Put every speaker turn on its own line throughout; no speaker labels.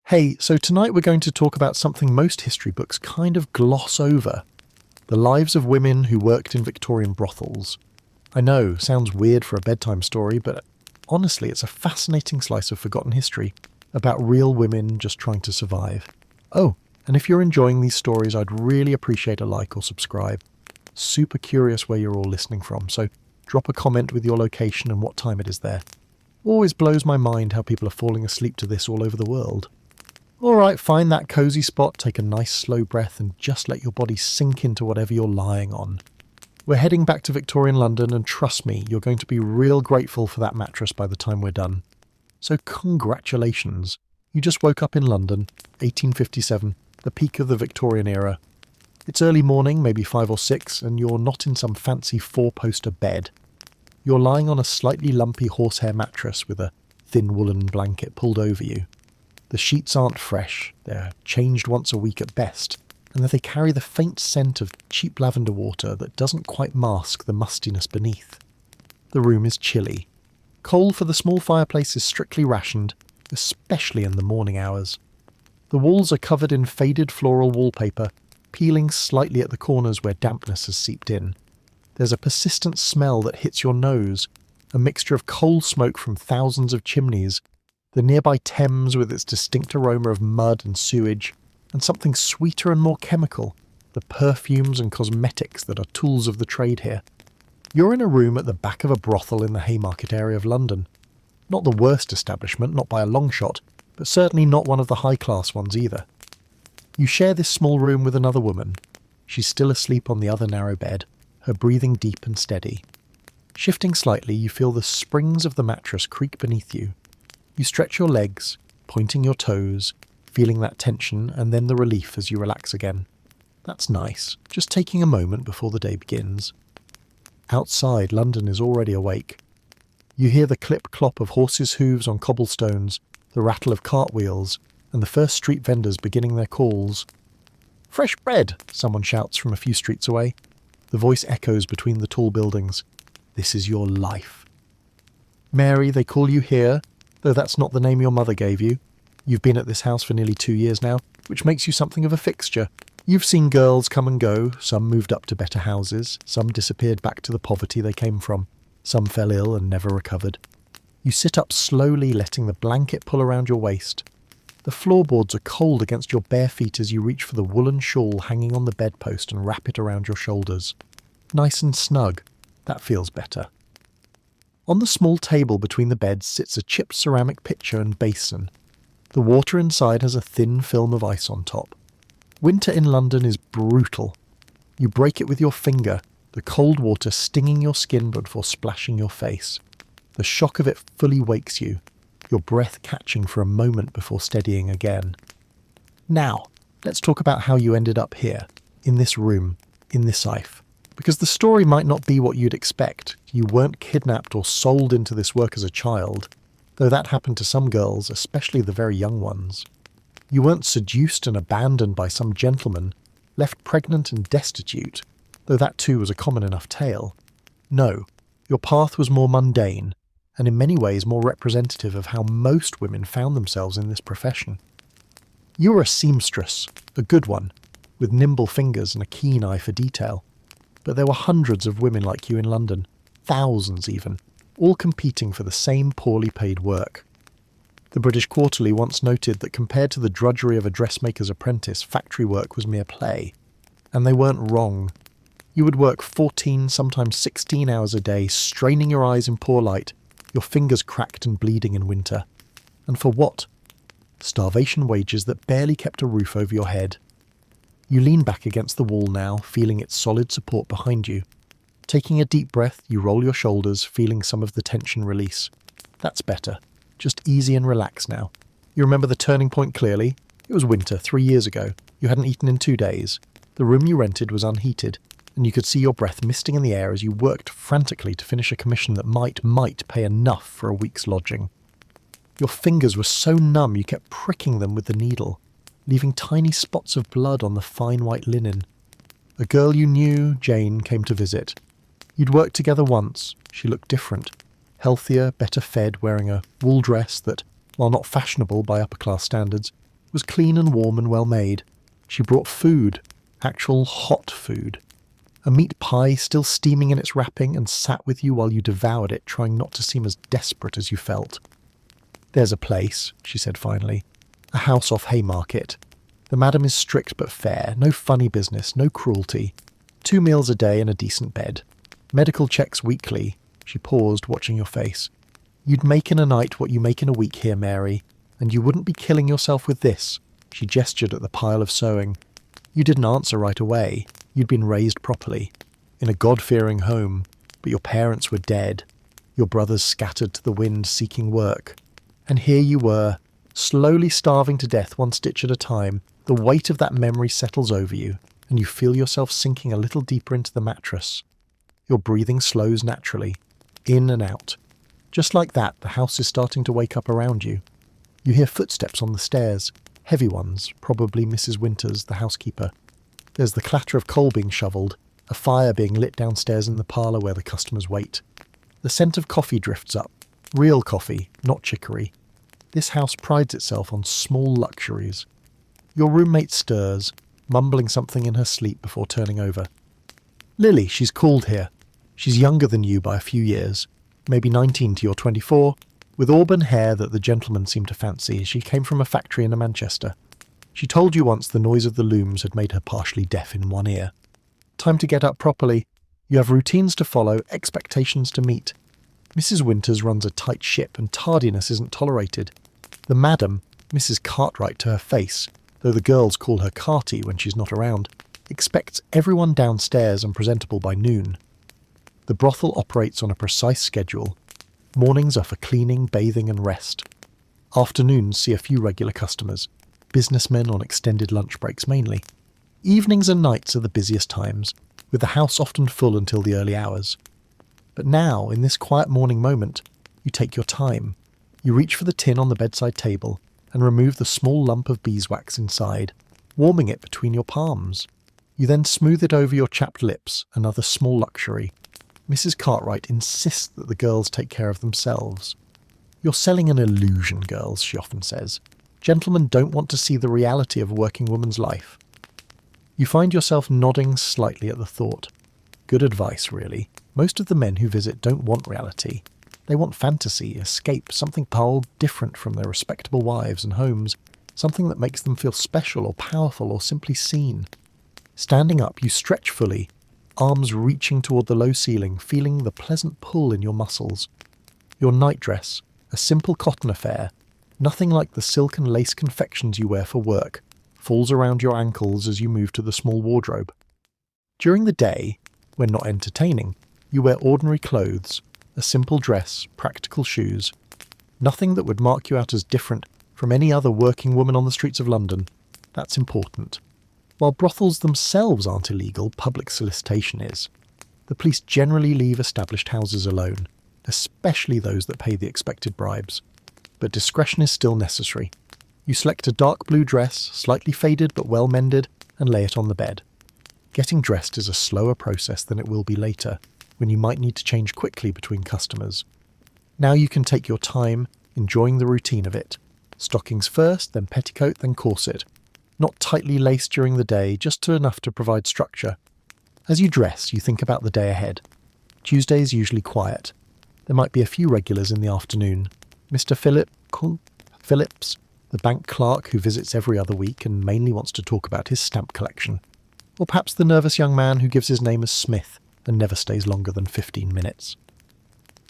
Hey, so tonight we're going to talk about something most history books kind of gloss over. The lives of women who worked in Victorian brothels. I know, sounds weird for a bedtime story, but honestly it's a fascinating slice of forgotten history about real women just trying to survive. Oh, and if you're enjoying these stories, I'd really appreciate a like or subscribe. Super curious where you're all listening from, so drop a comment with your location and what time it is there. Always blows my mind how people are falling asleep to this all over the world. Alright, find that cozy spot, take a nice slow breath and just let your body sink into whatever you're lying on. We're heading back to Victorian London and trust me, you're going to be real grateful for that mattress by the time we're done. So congratulations. You just woke up in London, 1857, the peak of the Victorian era. It's early morning, maybe 5 or 6, and you're not in some fancy 4-poster bed. You're lying on a slightly lumpy horsehair mattress with a thin woolen blanket pulled over you. The sheets aren't fresh, they're changed once a week at best, and they carry the faint scent of cheap lavender water that doesn't quite mask the mustiness beneath. The room is chilly. Coal for the small fireplace is strictly rationed, especially in the morning hours. The walls are covered in faded floral wallpaper, peeling slightly at the corners where dampness has seeped in. There's a persistent smell that hits your nose, a mixture of coal smoke from thousands of chimneys, the nearby Thames with its distinct aroma of mud and sewage, and something sweeter and more chemical, the perfumes and cosmetics that are tools of the trade here. You're in a room at the back of a brothel in the Haymarket area of London. Not the worst establishment, not by a long shot, but certainly not one of the high-class ones either. You share this small room with another woman. She's still asleep on the other narrow bed, her breathing deep and steady. Shifting slightly, you feel the springs of the mattress creak beneath you. You stretch your legs, pointing your toes, feeling that tension and then the relief as you relax again. That's nice, just taking a moment before the day begins. Outside, London is already awake. You hear the clip-clop of horses' hooves on cobblestones, the rattle of cartwheels, and the first street vendors beginning their calls. "Fresh bread!" someone shouts from a few streets away. The voice echoes between the tall buildings. This is your life. Mary, they call you here, though that's not the name your mother gave you. You've been at this house for nearly 2 years now, which makes you something of a fixture. You've seen girls come and go, some moved up to better houses, some disappeared back to the poverty they came from, some fell ill and never recovered. You sit up slowly, letting the blanket pull around your waist. The floorboards are cold against your bare feet as you reach for the woolen shawl hanging on the bedpost and wrap it around your shoulders. Nice and snug. That feels better. On the small table between the beds sits a chipped ceramic pitcher and basin. The water inside has a thin film of ice on top. Winter in London is brutal. You break it with your finger, the cold water stinging your skin before splashing your face. The shock of it fully wakes you, your breath catching for a moment before steadying again. Now, let's talk about how you ended up here, in this room, in this life. Because the story might not be what you'd expect. You weren't kidnapped or sold into this work as a child, though that happened to some girls, especially the very young ones. You weren't seduced and abandoned by some gentleman, left pregnant and destitute, though that too was a common enough tale. No, your path was more mundane, and in many ways more representative of how most women found themselves in this profession. You were a seamstress, a good one, with nimble fingers and a keen eye for detail. But there were hundreds of women like you in London, thousands even, all competing for the same poorly paid work. The British Quarterly once noted that compared to the drudgery of a dressmaker's apprentice, factory work was mere play. And they weren't wrong. You would work 14, sometimes 16 hours a day, straining your eyes in poor light, your fingers cracked and bleeding in winter. And for what? Starvation wages that barely kept a roof over your head. You lean back against the wall now, feeling its solid support behind you. Taking a deep breath, you roll your shoulders, feeling some of the tension release. That's better. Just easy and relaxed now. You remember the turning point clearly? It was winter, 3 years ago. You hadn't eaten in 2 days. The room you rented was unheated, and you could see your breath misting in the air as you worked frantically to finish a commission that might pay enough for a week's lodging. Your fingers were so numb you kept pricking them with the needle, leaving tiny spots of blood on the fine white linen. A girl you knew, Jane, came to visit. You'd worked together once. She looked different. Healthier, better fed, wearing a wool dress that, while not fashionable by upper-class standards, was clean and warm and well made. She brought food, actual hot food. A meat pie still steaming in its wrapping, and sat with you while you devoured it, trying not to seem as desperate as you felt. "There's a place," she said finally. "A house off Haymarket. The madam is strict but fair, no funny business, no cruelty. 2 meals a day and a decent bed. Medical checks weekly." She paused, watching your face. "You'd make in a night what you make in a week here, Mary, and you wouldn't be killing yourself with this." She gestured at the pile of sewing. "You didn't answer right away. You'd been raised properly, in a God-fearing home, but your parents were dead, your brothers scattered to the wind seeking work. And here you were, slowly starving to death one stitch at a time. The weight of that memory settles over you, and you feel yourself sinking a little deeper into the mattress. Your breathing slows naturally, in and out. Just like that, the house is starting to wake up around you. You hear footsteps on the stairs, heavy ones, probably Mrs. Winters, the housekeeper. There's the clatter of coal being shovelled, a fire being lit downstairs in the parlour where the customers wait. The scent of coffee drifts up. Real coffee, not chicory. This house prides itself on small luxuries. Your roommate stirs, mumbling something in her sleep before turning over. "Lily, she's called here. She's younger than you by a few years, maybe 19 to your 24, with auburn hair that the gentleman seemed to fancy. She came from a factory in Manchester. She told you once the noise of the looms had made her partially deaf in one ear. Time to get up properly. You have routines to follow, expectations to meet. Mrs. Winters runs a tight ship, and tardiness isn't tolerated. The madam, Mrs. Cartwright to her face, though the girls call her Carty when she's not around, expects everyone downstairs and presentable by noon. The brothel operates on a precise schedule. Mornings are for cleaning, bathing and rest. Afternoons see a few regular customers, businessmen on extended lunch breaks mainly. Evenings and nights are the busiest times, with the house often full until the early hours. But now, in this quiet morning moment, you take your time. You reach for the tin on the bedside table and remove the small lump of beeswax inside, warming it between your palms. You then smooth it over your chapped lips, another small luxury. Mrs. Cartwright insists that the girls take care of themselves. "You're selling an illusion, girls," she often says. "Gentlemen don't want to see the reality of a working woman's life." You find yourself nodding slightly at the thought. Good advice, really. Most of the men who visit don't want reality. They want fantasy, escape, something different from their respectable wives and homes, something that makes them feel special or powerful or simply seen. Standing up, you stretch fully, arms reaching toward the low ceiling, feeling the pleasant pull in your muscles. Your nightdress, a simple cotton affair, nothing like the silk and lace confections you wear for work, falls around your ankles as you move to the small wardrobe. During the day, when not entertaining, you wear ordinary clothes, a simple dress, practical shoes. Nothing that would mark you out as different from any other working woman on the streets of London. That's important. While brothels themselves aren't illegal, public solicitation is. The police generally leave established houses alone, especially those that pay the expected bribes. But discretion is still necessary. You select a dark blue dress, slightly faded but well mended, and lay it on the bed. Getting dressed is a slower process than it will be later, when you might need to change quickly between customers. Now you can take your time, enjoying the routine of it. Stockings first, then petticoat, then corset. Not tightly laced during the day, just enough to provide structure. As you dress, you think about the day ahead. Tuesday is usually quiet. There might be a few regulars in the afternoon. Mr. Phillips, the bank clerk who visits every other week and mainly wants to talk about his stamp collection. Or perhaps the nervous young man who gives his name as Smith and never stays longer than 15 minutes.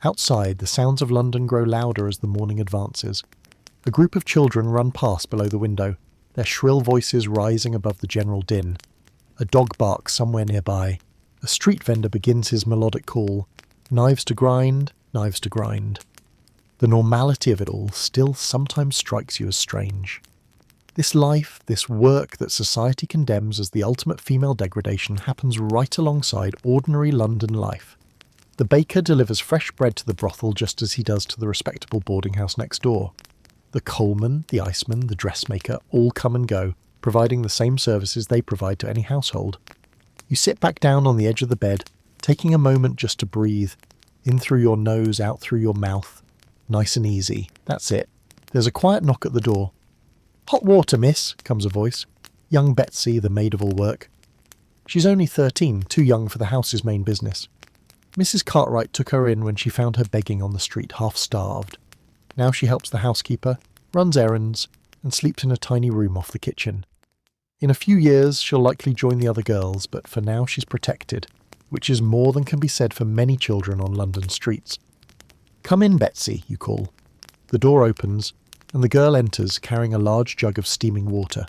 Outside, the sounds of London grow louder as the morning advances. A group of children run past below the window, their shrill voices rising above the general din. A dog barks somewhere nearby. A street vendor begins his melodic call. Knives to grind, knives to grind. The normality of it all still sometimes strikes you as strange. This life, this work that society condemns as the ultimate female degradation happens right alongside ordinary London life. The baker delivers fresh bread to the brothel just as he does to the respectable boarding house next door. The coalman, the iceman, the dressmaker all come and go, providing the same services they provide to any household. You sit back down on the edge of the bed, taking a moment just to breathe, in through your nose, out through your mouth. Nice and easy. That's it. There's a quiet knock at the door. "Hot water, miss," comes a voice. Young Betsy, the maid of all work. She's only 13, too young for the house's main business. Mrs. Cartwright took her in when she found her begging on the street, half-starved. Now she helps the housekeeper, runs errands, and sleeps in a tiny room off the kitchen. In a few years, she'll likely join the other girls, but for now she's protected, which is more than can be said for many children on London streets. "Come in, Betsy," you call. The door opens, and the girl enters carrying a large jug of steaming water.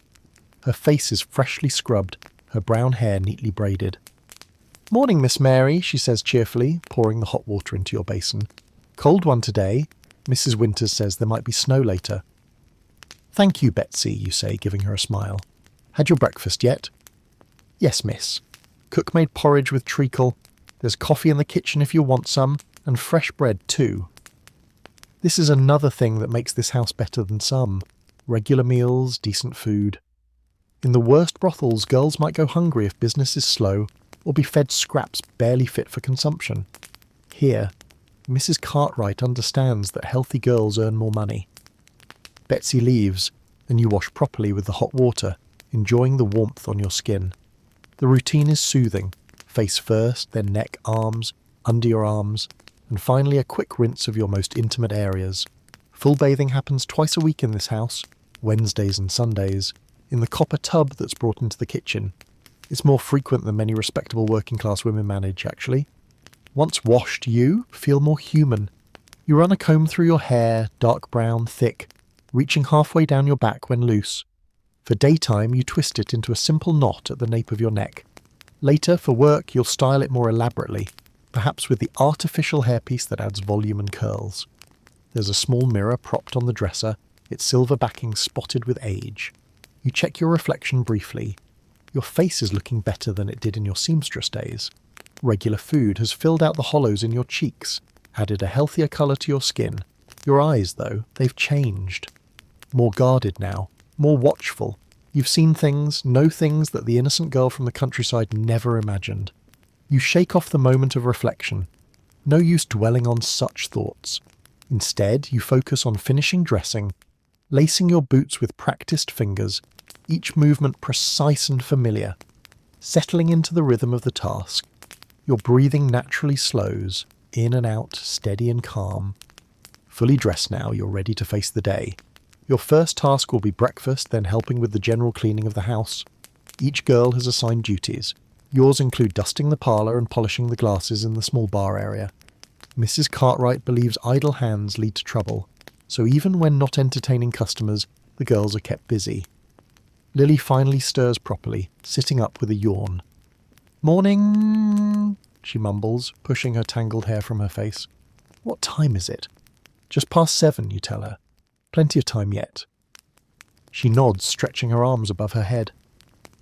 Her face is freshly scrubbed, her brown hair neatly braided. "Morning, Miss Mary," she says cheerfully, pouring the hot water into your basin. "Cold one today. Mrs. Winters says there might be snow later." "Thank you, Betsy," you say, giving her a smile. "Had your breakfast yet?" "Yes, miss. Cook made porridge with treacle. There's coffee in the kitchen if you want some, and fresh bread too." This is another thing that makes this house better than some. Regular meals, decent food. In the worst brothels, girls might go hungry if business is slow, or be fed scraps barely fit for consumption. Here, Mrs. Cartwright understands that healthy girls earn more money. Betsy leaves, and you wash properly with the hot water, enjoying the warmth on your skin. The routine is soothing. Face first, then neck, arms, under your arms, and finally a quick rinse of your most intimate areas. Full bathing happens twice a week in this house, Wednesdays and Sundays, in the copper tub that's brought into the kitchen. It's more frequent than many respectable working-class women manage, actually. Once washed, you feel more human. You run a comb through your hair, dark brown, thick, reaching halfway down your back when loose. For daytime, you twist it into a simple knot at the nape of your neck. Later, for work, you'll style it more elaborately, perhaps with the artificial hairpiece that adds volume and curls. There's a small mirror propped on the dresser, its silver backing spotted with age. You check your reflection briefly. Your face is looking better than it did in your seamstress days. Regular food has filled out the hollows in your cheeks, added a healthier colour to your skin. Your eyes, though, they've changed. More guarded now, more watchful. You've seen things, know things that the innocent girl from the countryside never imagined. You shake off the moment of reflection. No use dwelling on such thoughts. Instead, you focus on finishing dressing, lacing your boots with practiced fingers, each movement precise and familiar, settling into the rhythm of the task. Your breathing naturally slows, in and out, steady and calm. Fully dressed now, you're ready to face the day. Your first task will be breakfast, then helping with the general cleaning of the house. Each girl has assigned duties. Yours include dusting the parlour and polishing the glasses in the small bar area. Mrs. Cartwright believes idle hands lead to trouble, so even when not entertaining customers, the girls are kept busy. Lily finally stirs properly, sitting up with a yawn. "Morning," she mumbles, pushing her tangled hair from her face. "What time is it?" "Just past 7, you tell her. Plenty of time yet." She nods, stretching her arms above her head.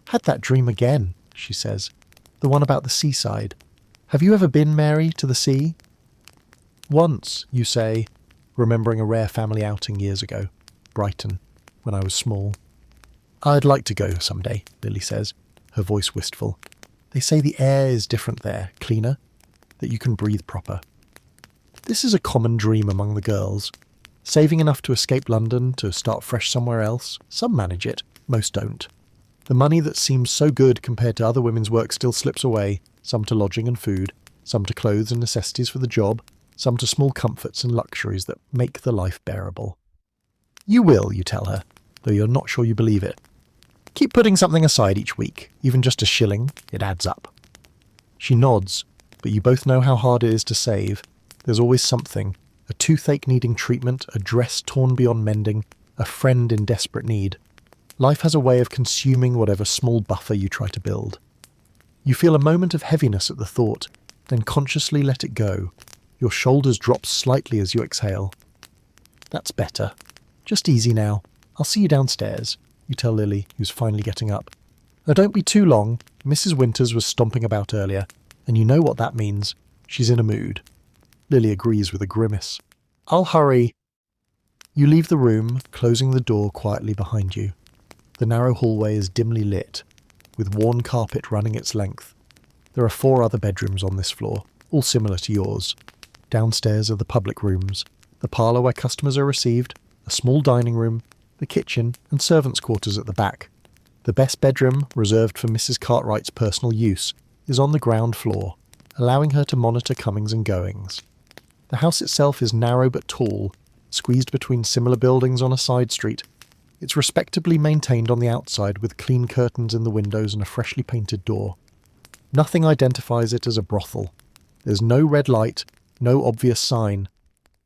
"Had that dream again," she says. "The one about the seaside. Have you ever been, Mary, to the sea?" "Once," you say, remembering a rare family outing years ago. Brighton, when I was small. "I'd like to go someday," Lily says, her voice wistful. "They say the air is different there, cleaner, that you can breathe proper." This is a common dream among the girls. Saving enough to escape London, to start fresh somewhere else. Some manage it, most don't. The money that seems so good compared to other women's work still slips away, some to lodging and food, some to clothes and necessities for the job, some to small comforts and luxuries that make the life bearable. "You will," you tell her, though you're not sure you believe it. "Keep putting something aside each week, even just a shilling, it adds up." She nods, but you both know how hard it is to save. There's always something. A toothache needing treatment, a dress torn beyond mending, a friend in desperate need. Life has a way of consuming whatever small buffer you try to build. You feel a moment of heaviness at the thought, then consciously let it go. Your shoulders drop slightly as you exhale. "That's better. Just easy now. I'll see you downstairs," you tell Lily, who's finally getting up. "Now don't be too long. Mrs. Winters was stomping about earlier, and you know what that means. She's in a mood." Lily agrees with a grimace. "I'll hurry." You leave the room, closing the door quietly behind you. The narrow hallway is dimly lit, with worn carpet running its length. There are 4 other bedrooms on this floor, all similar to yours. Downstairs are the public rooms, the parlour where customers are received, a small dining room, the kitchen and servants' quarters at the back. The best bedroom, reserved for Mrs. Cartwright's personal use, is on the ground floor, allowing her to monitor comings and goings. The house itself is narrow but tall, squeezed between similar buildings on a side street. It's respectably maintained on the outside with clean curtains in the windows and a freshly painted door. Nothing identifies it as a brothel. There's no red light, no obvious sign.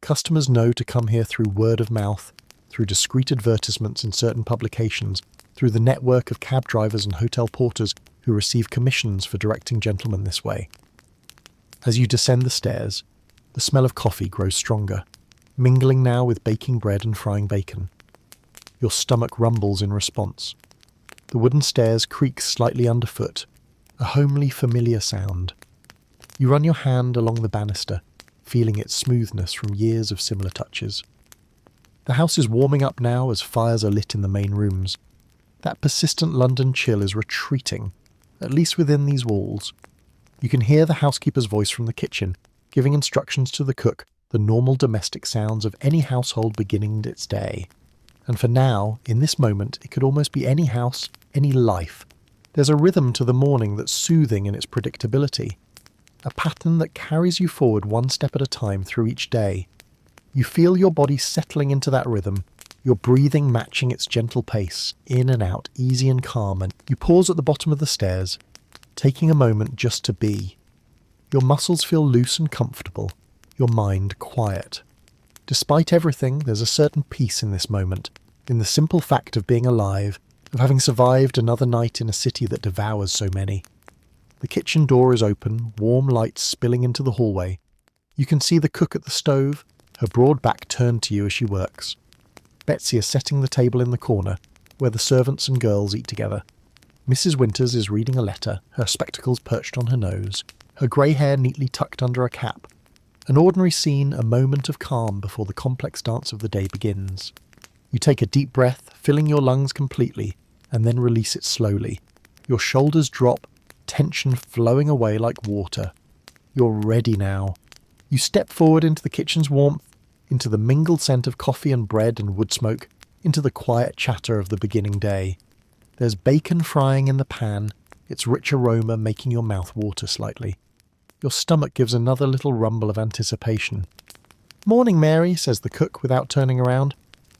Customers know to come here through word of mouth, through discreet advertisements in certain publications, through the network of cab drivers and hotel porters who receive commissions for directing gentlemen this way. As you descend the stairs, the smell of coffee grows stronger, mingling now with baking bread and frying bacon. Your stomach rumbles in response. The wooden stairs creak slightly underfoot, a homely, familiar sound. You run your hand along the banister, feeling its smoothness from years of similar touches. The house is warming up now as fires are lit in the main rooms. That persistent London chill is retreating, at least within these walls. You can hear the housekeeper's voice from the kitchen, giving instructions to the cook, the normal domestic sounds of any household beginning its day. And for now, in this moment, it could almost be any house, any life. There's a rhythm to the morning that's soothing in its predictability, a pattern that carries you forward one step at a time through each day. You feel your body settling into that rhythm, your breathing matching its gentle pace, in and out, easy and calm, and you pause at the bottom of the stairs, taking a moment just to be. Your muscles feel loose and comfortable, your mind quiet. Despite everything, there's a certain peace in this moment, in the simple fact of being alive, of having survived another night in a city that devours so many. The kitchen door is open, warm light spilling into the hallway. You can see the cook at the stove, her broad back turned to you as she works. Betsy is setting the table in the corner, where the servants and girls eat together. Mrs. Winters is reading a letter, her spectacles perched on her nose, her grey hair neatly tucked under a cap. An ordinary scene, a moment of calm before the complex dance of the day begins. You take a deep breath, filling your lungs completely, and then release it slowly. Your shoulders drop, tension flowing away like water. You're ready now. You step forward into the kitchen's warmth, into the mingled scent of coffee and bread and wood smoke, into the quiet chatter of the beginning day. There's bacon frying in the pan, its rich aroma making your mouth water slightly. Your stomach gives another little rumble of anticipation. "Morning, Mary," says the cook without turning around.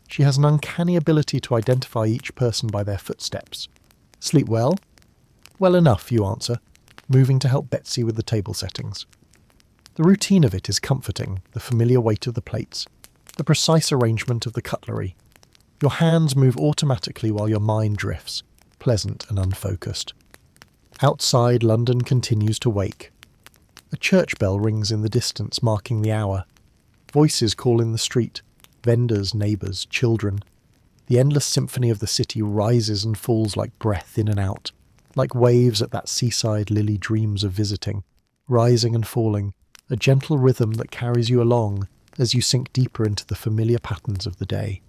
She has an uncanny ability to identify each person by their footsteps. "Sleep well?" "Well enough," you answer, moving to help Betsy with the table settings. The routine of it is comforting, the familiar weight of the plates, the precise arrangement of the cutlery. Your hands move automatically while your mind drifts, pleasant and unfocused. Outside, London continues to wake. A church bell rings in the distance, marking the hour. Voices call in the street, vendors, neighbours, children. The endless symphony of the city rises and falls like breath in and out, like waves at that seaside Lily dreams of visiting, rising and falling, a gentle rhythm that carries you along as you sink deeper into the familiar patterns of the day.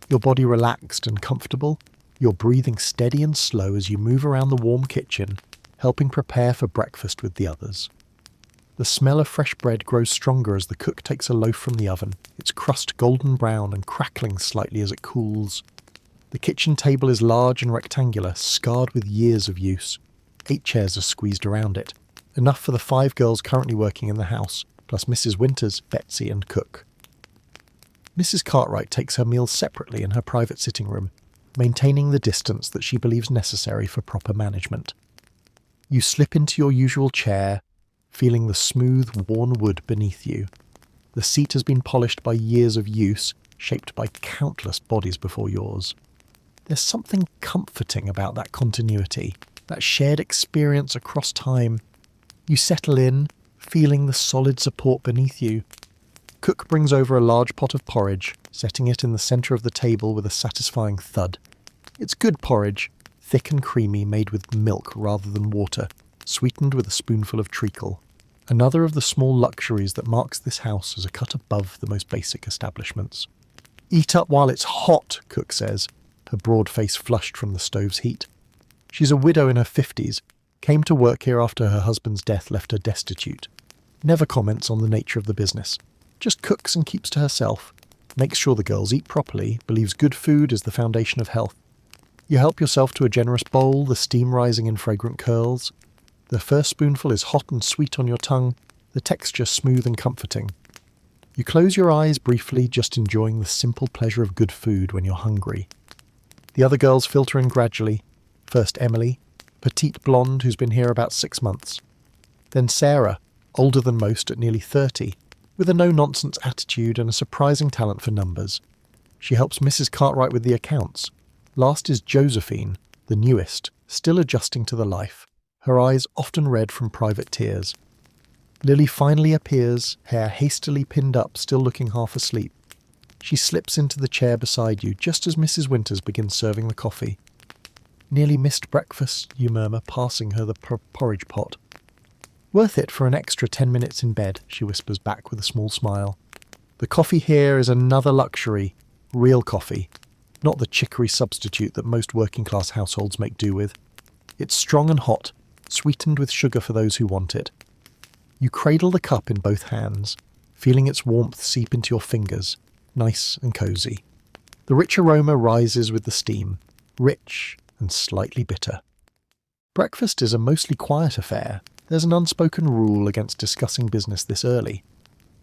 Your body relaxed and comfortable, your breathing steady and slow as you move around the warm kitchen, helping prepare for breakfast with the others. The smell of fresh bread grows stronger as the cook takes a loaf from the oven, its crust golden brown and crackling slightly as it cools. The kitchen table is large and rectangular, scarred with years of use. 8 chairs are squeezed around it, enough for the 5 girls currently working in the house, plus Mrs. Winters, Betsy and cook. Mrs. Cartwright takes her meals separately in her private sitting room, maintaining the distance that she believes necessary for proper management. You slip into your usual chair, feeling the smooth, worn wood beneath you. The seat has been polished by years of use, shaped by countless bodies before yours. There's something comforting about that continuity, that shared experience across time. You settle in, feeling the solid support beneath you. Cook brings over a large pot of porridge, setting it in the centre of the table with a satisfying thud. It's good porridge, thick and creamy, made with milk rather than water, sweetened with a spoonful of treacle. Another of the small luxuries that marks this house as a cut above the most basic establishments. "Eat up while it's hot," Cook says, her broad face flushed from the stove's heat. She's a widow in her 50s, came to work here after her husband's death left her destitute. Never comments on the nature of the business. Just cooks and keeps to herself. makes sure the girls eat properly, believes good food is the foundation of health. You help yourself to a generous bowl, the steam rising in fragrant curls. The first spoonful is hot and sweet on your tongue, the texture smooth and comforting. You close your eyes briefly, just enjoying the simple pleasure of good food when you're hungry. The other girls filter in gradually. First Emily, petite blonde who's been here about 6 months. Then Sarah, older than most at nearly 30, with a no-nonsense attitude and a surprising talent for numbers. She helps Mrs. Cartwright with the accounts. Last is Josephine, the newest, still adjusting to the life, her eyes often red from private tears. Lily finally appears, hair hastily pinned up, still looking half asleep. She slips into the chair beside you just as Mrs. Winters begins serving the coffee. "Nearly missed breakfast," you murmur, passing her the porridge pot. "Worth it for an extra 10 minutes in bed," she whispers back with a small smile. The coffee here is another luxury, real coffee, not the chicory substitute that most working-class households make do with. It's strong and hot, sweetened with sugar for those who want it. You cradle the cup in both hands, feeling its warmth seep into your fingers, nice and cosy. The rich aroma rises with the steam, rich and slightly bitter. Breakfast is a mostly quiet affair. There's an unspoken rule against discussing business this early.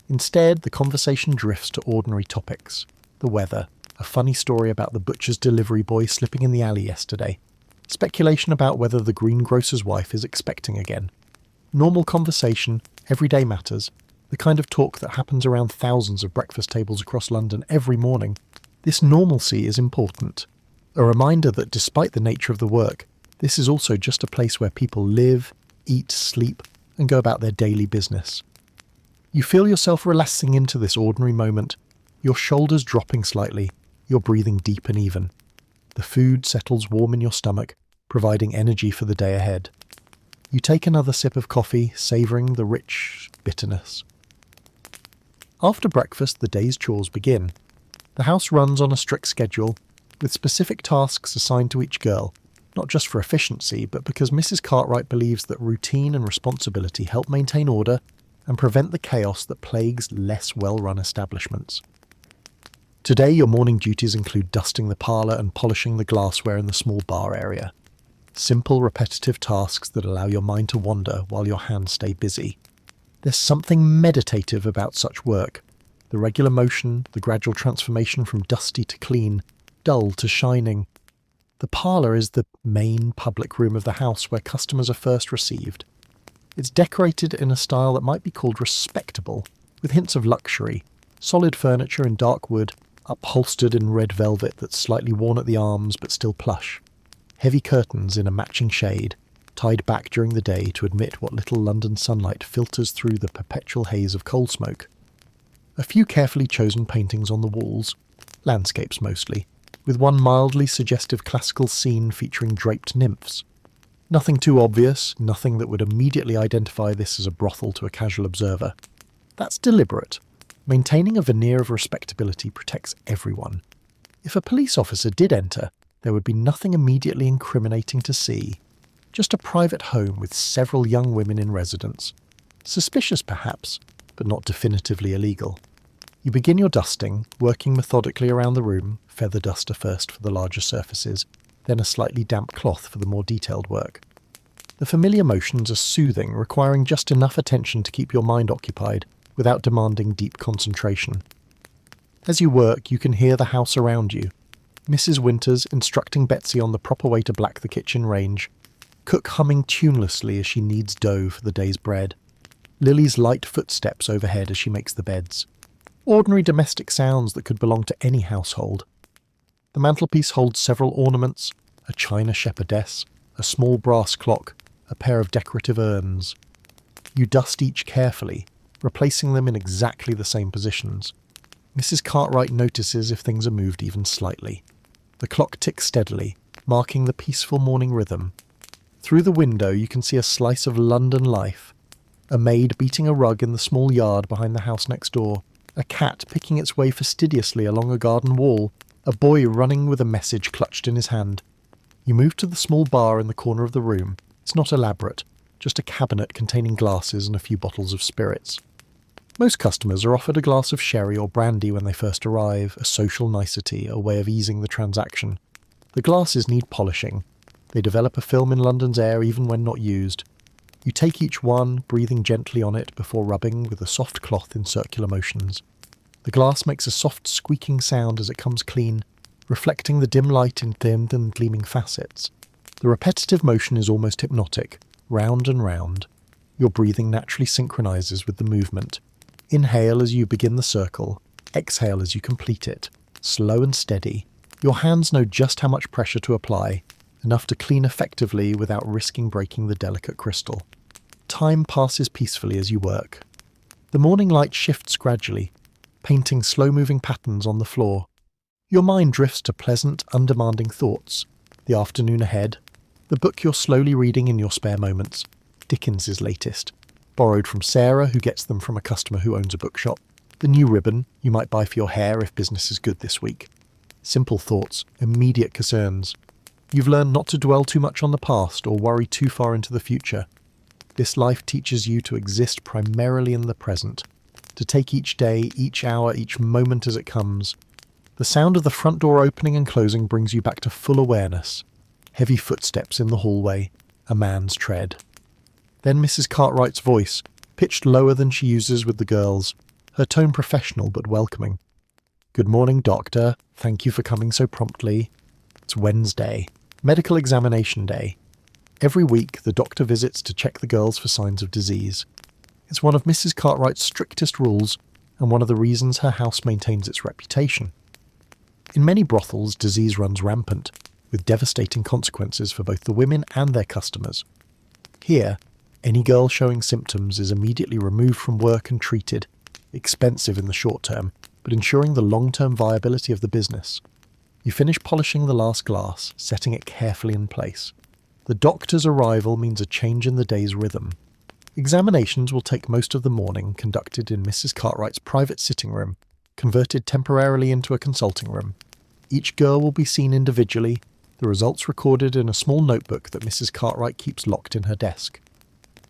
Instead, the conversation drifts to ordinary topics. The weather, a funny story about the butcher's delivery boy slipping in the alley yesterday, speculation about whether the greengrocer's wife is expecting again. Normal conversation, everyday matters, the kind of talk that happens around thousands of breakfast tables across London every morning. This normalcy is important. A reminder that despite the nature of the work, this is also just a place where people live, eat, sleep, and go about their daily business. You feel yourself relaxing into this ordinary moment, your shoulders dropping slightly, your breathing deep and even. The food settles warm in your stomach, providing energy for the day ahead. You take another sip of coffee, savouring the rich bitterness. After breakfast, the day's chores begin. The house runs on a strict schedule, with specific tasks assigned to each girl, not just for efficiency, but because Mrs. Cartwright believes that routine and responsibility help maintain order and prevent the chaos that plagues less well-run establishments. Today, your morning duties include dusting the parlour and polishing the glassware in the small bar area. Simple, repetitive tasks that allow your mind to wander while your hands stay busy. There's something meditative about such work. The regular motion, the gradual transformation from dusty to clean, dull to shining. The parlour is the main public room of the house where customers are first received. It's decorated in a style that might be called respectable, with hints of luxury, solid furniture in dark wood, upholstered in red velvet that's slightly worn at the arms but still plush. Heavy curtains in a matching shade, tied back during the day to admit what little London sunlight filters through the perpetual haze of coal smoke. A few carefully chosen paintings on the walls, landscapes mostly, with one mildly suggestive classical scene featuring draped nymphs. Nothing too obvious, nothing that would immediately identify this as a brothel to a casual observer. That's deliberate. Maintaining a veneer of respectability protects everyone. If a police officer did enter, there would be nothing immediately incriminating to see. Just a private home with several young women in residence. Suspicious perhaps, but not definitively illegal. You begin your dusting, working methodically around the room, feather duster first for the larger surfaces, then a slightly damp cloth for the more detailed work. The familiar motions are soothing, requiring just enough attention to keep your mind occupied, without demanding deep concentration. As you work, you can hear the house around you. Mrs. Winters instructing Betsy on the proper way to black the kitchen range, cook humming tunelessly as she kneads dough for the day's bread, Lily's light footsteps overhead as she makes the beds. Ordinary domestic sounds that could belong to any household. The mantelpiece holds several ornaments, a china shepherdess, a small brass clock, a pair of decorative urns. You dust each carefully, replacing them in exactly the same positions. Mrs. Cartwright notices if things are moved even slightly. The clock ticks steadily, marking the peaceful morning rhythm. Through the window you can see a slice of London life. A maid beating a rug in the small yard behind the house next door. A cat picking its way fastidiously along a garden wall. A boy running with a message clutched in his hand. You move to the small bar in the corner of the room. It's not elaborate, just a cabinet containing glasses and a few bottles of spirits. Most customers are offered a glass of sherry or brandy when they first arrive, a social nicety, a way of easing the transaction. The glasses need polishing. They develop a film in London's air even when not used. You take each one, breathing gently on it before rubbing with a soft cloth in circular motions. The glass makes a soft squeaking sound as it comes clean, reflecting the dim light in thin and gleaming facets. The repetitive motion is almost hypnotic, round and round. Your breathing naturally synchronizes with the movement. Inhale as you begin the circle, exhale as you complete it, slow and steady. Your hands know just how much pressure to apply, enough to clean effectively without risking breaking the delicate crystal. Time passes peacefully as you work. The morning light shifts gradually, painting slow-moving patterns on the floor. Your mind drifts to pleasant, undemanding thoughts. The afternoon ahead, the book you're slowly reading in your spare moments, Dickens's latest, borrowed from Sarah, who gets them from a customer who owns a bookshop, the new ribbon you might buy for your hair if business is good this week. Simple thoughts, immediate concerns. You've learned not to dwell too much on the past or worry too far into the future. This life teaches you to exist primarily in the present, to take each day, each hour, each moment as it comes. The sound of the front door opening and closing brings you back to full awareness. Heavy footsteps in the hallway, a man's tread. Then Mrs. Cartwright's voice, pitched lower than she uses with the girls, her tone professional but welcoming. "Good morning, doctor. Thank you for coming so promptly. It's Wednesday, medical examination day. Every week, the doctor visits to check the girls for signs of disease. It's one of Mrs. Cartwright's strictest rules, and one of the reasons her house maintains its reputation. In many brothels, disease runs rampant, with devastating consequences for both the women and their customers. Here, any girl showing symptoms is immediately removed from work and treated, expensive in the short term, but ensuring the long-term viability of the business. You finish polishing the last glass, setting it carefully in place. The doctor's arrival means a change in the day's rhythm. Examinations will take most of the morning, conducted in Mrs. Cartwright's private sitting room, converted temporarily into a consulting room. Each girl will be seen individually, the results recorded in a small notebook that Mrs. Cartwright keeps locked in her desk.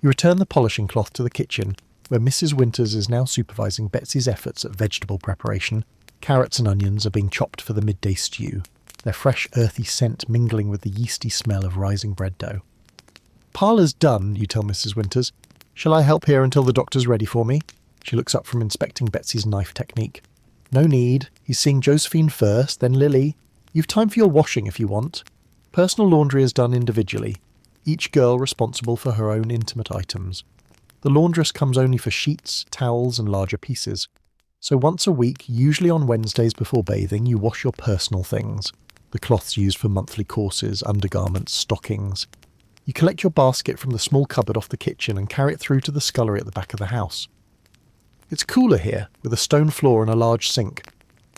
You return the polishing cloth to the kitchen, where Mrs. Winters is now supervising Betsy's efforts at vegetable preparation. Carrots and onions are being chopped for the midday stew, their fresh earthy scent mingling with the yeasty smell of rising bread dough. "Parlour's done," you tell Mrs. Winters. "Shall I help here until the doctor's ready for me?" She looks up from inspecting Betsy's knife technique. "No need. He's seeing Josephine first, then Lily. You've time for your washing if you want. Personal laundry is done individually, each girl responsible for her own intimate items. The laundress comes only for sheets, towels, and larger pieces. So once a week, usually on Wednesdays before bathing, you wash your personal things. The cloths used for monthly courses, undergarments, stockings. You collect your basket from the small cupboard off the kitchen and carry it through to the scullery at the back of the house. It's cooler here, with a stone floor and a large sink.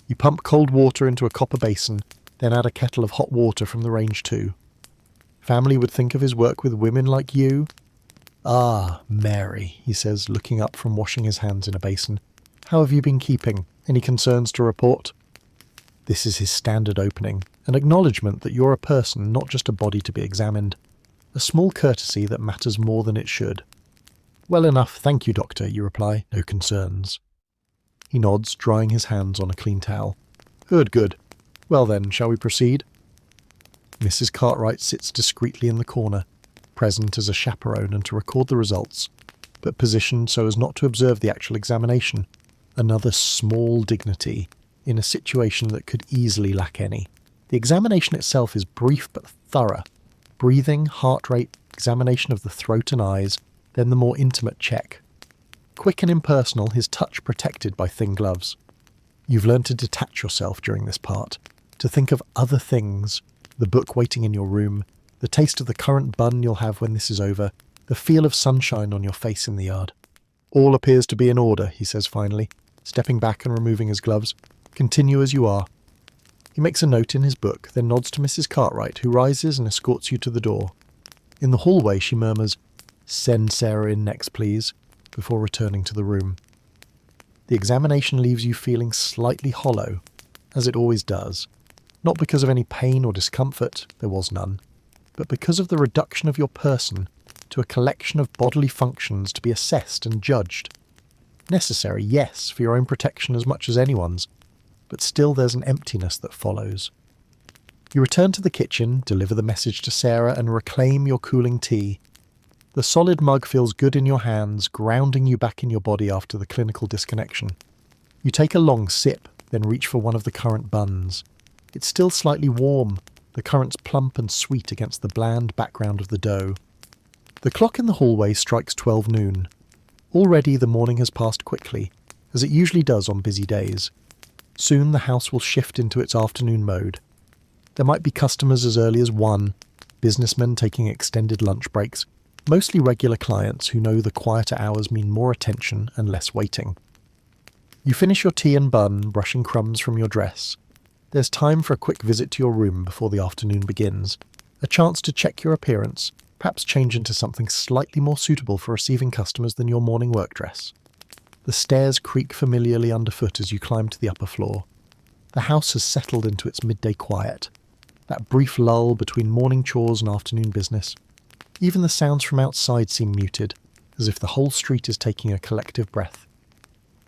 You pump cold water into a copper basin, then add a kettle of hot water from the range too. Family would think of his work with women like you. "Ah, Mary," he says, looking up from washing his hands in a basin. "How have you been keeping? Any concerns to report?" This is his standard opening, an acknowledgement that you're a person, not just a body to be examined. A small courtesy that matters more than it should. "Well enough, thank you, doctor," you reply. "No concerns." He nods, drying his hands on a clean towel. "Good, good. Well then, shall we proceed?" Mrs. Cartwright sits discreetly in the corner, present as a chaperone and to record the results, but positioned so as not to observe the actual examination. Another small dignity in a situation that could easily lack any. The examination itself is brief but thorough. Breathing, heart rate, examination of the throat and eyes, then the more intimate check. Quick and impersonal, his touch protected by thin gloves. You've learned to detach yourself during this part, to think of other things, the book waiting in your room, the taste of the currant bun you'll have when this is over, the feel of sunshine on your face in the yard. "All appears to be in order," he says finally, stepping back and removing his gloves. "Continue as you are." He makes a note in his book, then nods to Mrs. Cartwright, who rises and escorts you to the door. In the hallway she murmurs, "Send Sarah in next, please," before returning to the room. The examination leaves you feeling slightly hollow, as it always does, not because of any pain or discomfort, there was none, but because of the reduction of your person to a collection of bodily functions to be assessed and judged. Necessary, yes, for your own protection as much as anyone's, but still there's an emptiness that follows. You return to the kitchen, deliver the message to Sarah, and reclaim your cooling tea. The solid mug feels good in your hands, grounding you back in your body after the clinical disconnection. You take a long sip, then reach for one of the currant buns. It's still slightly warm, the currants plump and sweet against the bland background of the dough. The clock in the hallway strikes 12 noon. Already the morning has passed quickly, as it usually does on busy days. Soon the house will shift into its afternoon mode. There might be customers as early as 1, businessmen taking extended lunch breaks, mostly regular clients who know the quieter hours mean more attention and less waiting. You finish your tea and bun, brushing crumbs from your dress. There's time for a quick visit to your room before the afternoon begins, a chance to check your appearance, perhaps change into something slightly more suitable for receiving customers than your morning work dress. The stairs creak familiarly underfoot as you climb to the upper floor. The house has settled into its midday quiet, that brief lull between morning chores and afternoon business. Even the sounds from outside seem muted, as if the whole street is taking a collective breath.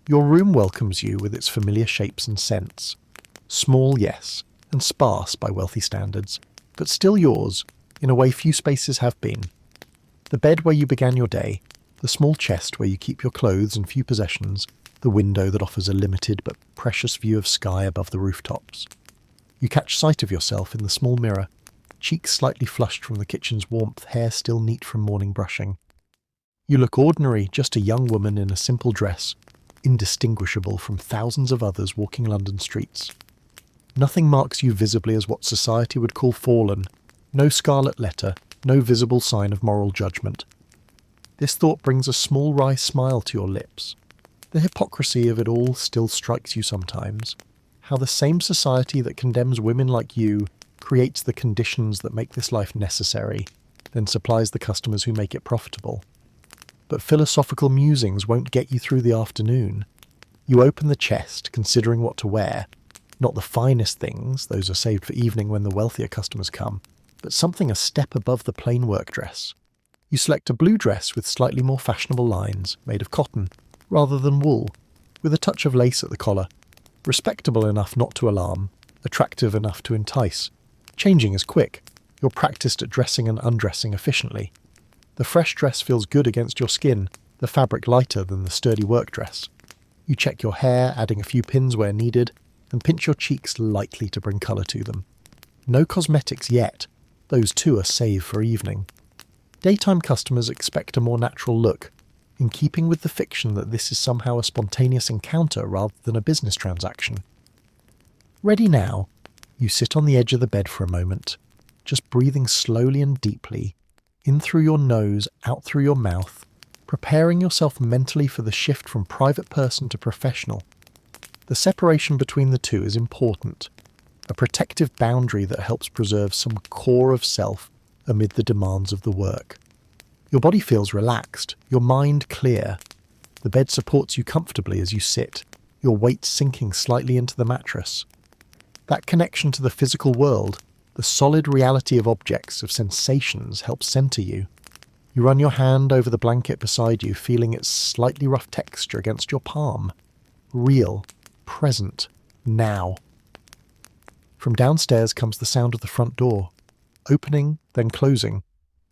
Your room welcomes you with its familiar shapes and scents. Small, yes, and sparse by wealthy standards, but still yours, in a way few spaces have been. The bed where you began your day, the small chest where you keep your clothes and few possessions, the window that offers a limited but precious view of sky above the rooftops. You catch sight of yourself in the small mirror, cheeks slightly flushed from the kitchen's warmth, hair still neat from morning brushing. You look ordinary, just a young woman in a simple dress, indistinguishable from thousands of others walking London streets. Nothing marks you visibly as what society would call fallen, no scarlet letter, no visible sign of moral judgment. This thought brings a small wry smile to your lips. The hypocrisy of it all still strikes you sometimes. How the same society that condemns women like you creates the conditions that make this life necessary, then supplies the customers who make it profitable. But philosophical musings won't get you through the afternoon. You open the chest, considering what to wear. Not the finest things, those are saved for evening when the wealthier customers come, but something a step above the plain work dress. You select a blue dress with slightly more fashionable lines, made of cotton, rather than wool, with a touch of lace at the collar. Respectable enough not to alarm, attractive enough to entice. Changing is quick. You're practiced at dressing and undressing efficiently. The fresh dress feels good against your skin, the fabric lighter than the sturdy work dress. You check your hair, adding a few pins where needed, and pinch your cheeks lightly to bring colour to them. No cosmetics yet. Those too are saved for evening. Daytime customers expect a more natural look, in keeping with the fiction that this is somehow a spontaneous encounter rather than a business transaction. Ready now, you sit on the edge of the bed for a moment, just breathing slowly and deeply, in through your nose, out through your mouth, preparing yourself mentally for the shift from private person to professional. The separation between the two is important, a protective boundary that helps preserve some core of self amid the demands of the work. Your body feels relaxed, your mind clear. The bed supports you comfortably as you sit, your weight sinking slightly into the mattress. That connection to the physical world, the solid reality of objects, of sensations, helps center you. You run your hand over the blanket beside you, feeling its slightly rough texture against your palm. Real, present, now. From downstairs comes the sound of the front door, opening, then closing.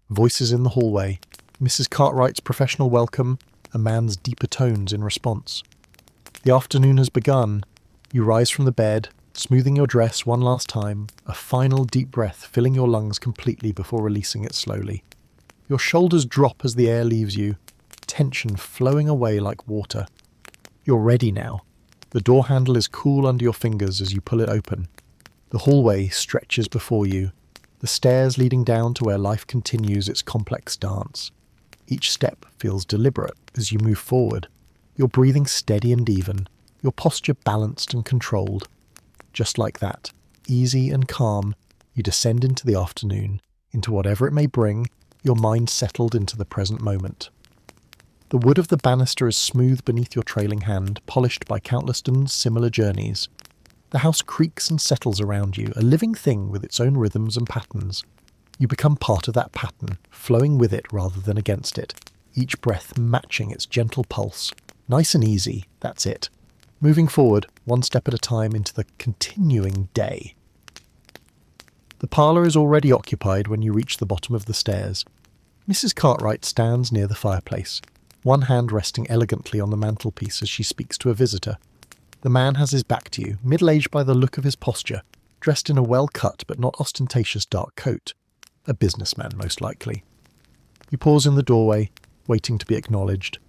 Voices in the hallway, Mrs. Cartwright's professional welcome, a man's deeper tones in response. The afternoon has begun. You rise from the bed, smoothing your dress one last time, a final deep breath filling your lungs completely before releasing it slowly. Your shoulders drop as the air leaves you, tension flowing away like water. You're ready now. The door handle is cool under your fingers as you pull it open. The hallway stretches before you, the stairs leading down to where life continues its complex dance. Each step feels deliberate as you move forward, your breathing steady and even, your posture balanced and controlled. Just like that, easy and calm, you descend into the afternoon, into whatever it may bring, your mind settled into the present moment. The wood of the banister is smooth beneath your trailing hand, polished by countless and similar journeys. The house creaks and settles around you, a living thing with its own rhythms and patterns. You become part of that pattern, flowing with it rather than against it, each breath matching its gentle pulse. Nice and easy, that's it. Moving forward, one step at a time into the continuing day. The parlour is already occupied when you reach the bottom of the stairs. Mrs. Cartwright stands near the fireplace, one hand resting elegantly on the mantelpiece as she speaks to a visitor. The man has his back to you, middle-aged by the look of his posture, dressed in a well-cut but not ostentatious dark coat. A businessman, most likely. You pause in the doorway, waiting to be acknowledged.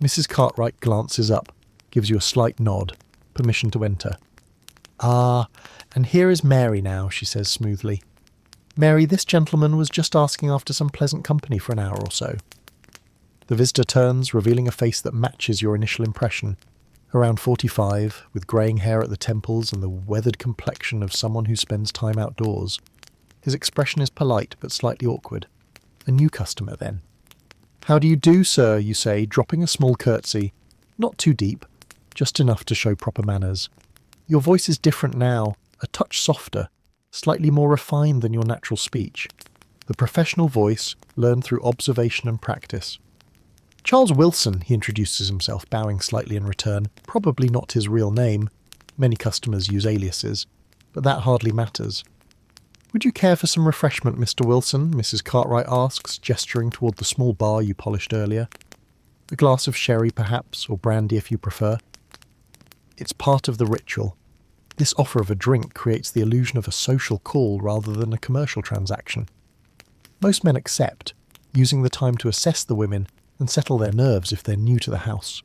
Mrs. Cartwright glances up, gives you a slight nod, permission to enter. "Ah, and here is Mary now," she says smoothly. "Mary, this gentleman was just asking after some pleasant company for an hour or so." The visitor turns, revealing a face that matches your initial impression. Around 45, with greying hair at the temples and the weathered complexion of someone who spends time outdoors. His expression is polite but slightly awkward. A new customer, then. "How do you do, sir?" you say, dropping a small curtsy. Not too deep, just enough to show proper manners. Your voice is different now, a touch softer, slightly more refined than your natural speech. The professional voice, learned through observation and practice. "Charles Wilson," he introduces himself, bowing slightly in return. Probably not his real name. Many customers use aliases, but that hardly matters. "Would you care for some refreshment, Mr. Wilson?" Mrs. Cartwright asks, gesturing toward the small bar you polished earlier. "A glass of sherry, perhaps, or brandy if you prefer." It's part of the ritual. This offer of a drink creates the illusion of a social call rather than a commercial transaction. Most men accept, using the time to assess the women and settle their nerves if they're new to the house.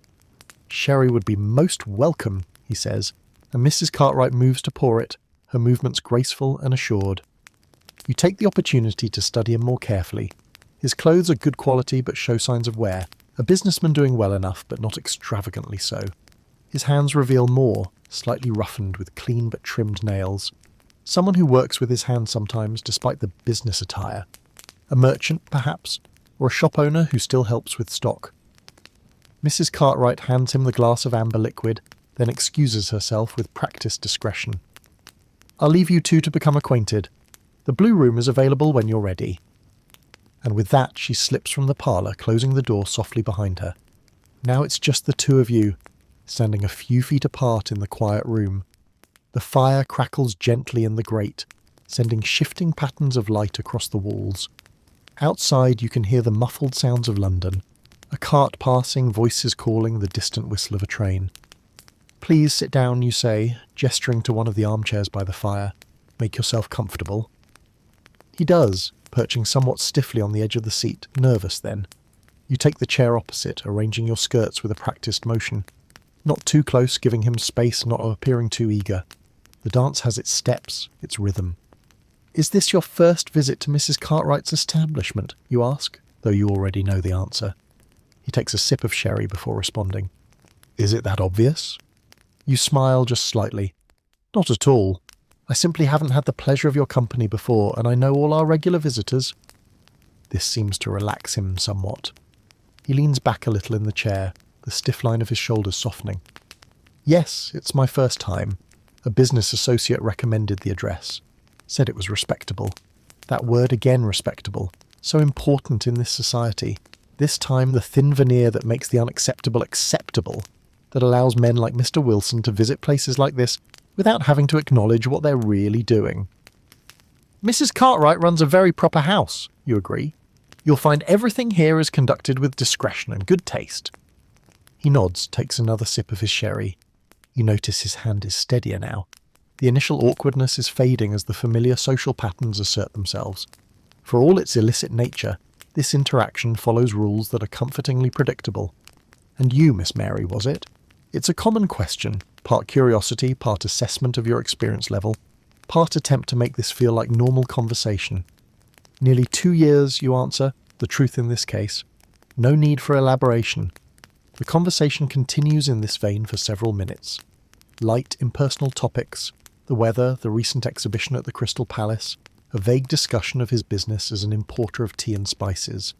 "Sherry would be most welcome," he says, and Mrs. Cartwright moves to pour it, her movements graceful and assured. You take the opportunity to study him more carefully. His clothes are good quality but show signs of wear, a businessman doing well enough but not extravagantly so. His hands reveal more, slightly roughened with clean but trimmed nails. Someone who works with his hands sometimes, despite the business attire. A merchant, perhaps, or a shop owner who still helps with stock. Mrs. Cartwright hands him the glass of amber liquid, then excuses herself with practiced discretion. "I'll leave you two to become acquainted. The blue room is available when you're ready." And with that she slips from the parlour, closing the door softly behind her. Now it's just the two of you, standing a few feet apart in the quiet room. The fire crackles gently in the grate, sending shifting patterns of light across the walls. Outside you can hear the muffled sounds of London, a cart passing, voices calling, the distant whistle of a train. "Please sit down," you say, gesturing to one of the armchairs by the fire. "Make yourself comfortable." He does, perching somewhat stiffly on the edge of the seat, nervous then. You take the chair opposite, arranging your skirts with a practiced motion. Not too close, giving him space, not appearing too eager. The dance has its steps, its rhythm. "Is this your first visit to Mrs. Cartwright's establishment?" you ask, though you already know the answer. He takes a sip of sherry before responding. "Is it that obvious?" You smile just slightly. "Not at all. I simply haven't had the pleasure of your company before, and I know all our regular visitors." This seems to relax him somewhat. He leans back a little in the chair, the stiff line of his shoulders softening. "Yes, it's my first time. A business associate recommended the address. Said it was respectable. That word again, respectable. So important in this society. This time the thin veneer that makes the unacceptable acceptable, that allows men like Mr. Wilson to visit places like this without having to acknowledge what they're really doing." "Mrs. Cartwright runs a very proper house," you agree. "You'll find everything here is conducted with discretion and good taste." He nods, takes another sip of his sherry. You notice his hand is steadier now. The initial awkwardness is fading as the familiar social patterns assert themselves. For all its illicit nature, this interaction follows rules that are comfortingly predictable. "And you, Miss Mary, was it?" It's a common question, part curiosity, part assessment of your experience level, part attempt to make this feel like normal conversation. "Nearly 2 years," you answer, the truth in this case. No need for elaboration. The conversation continues in this vein for several minutes. Light, impersonal topics, the weather, the recent exhibition at the Crystal Palace, a vague discussion of his business as an importer of tea and spices.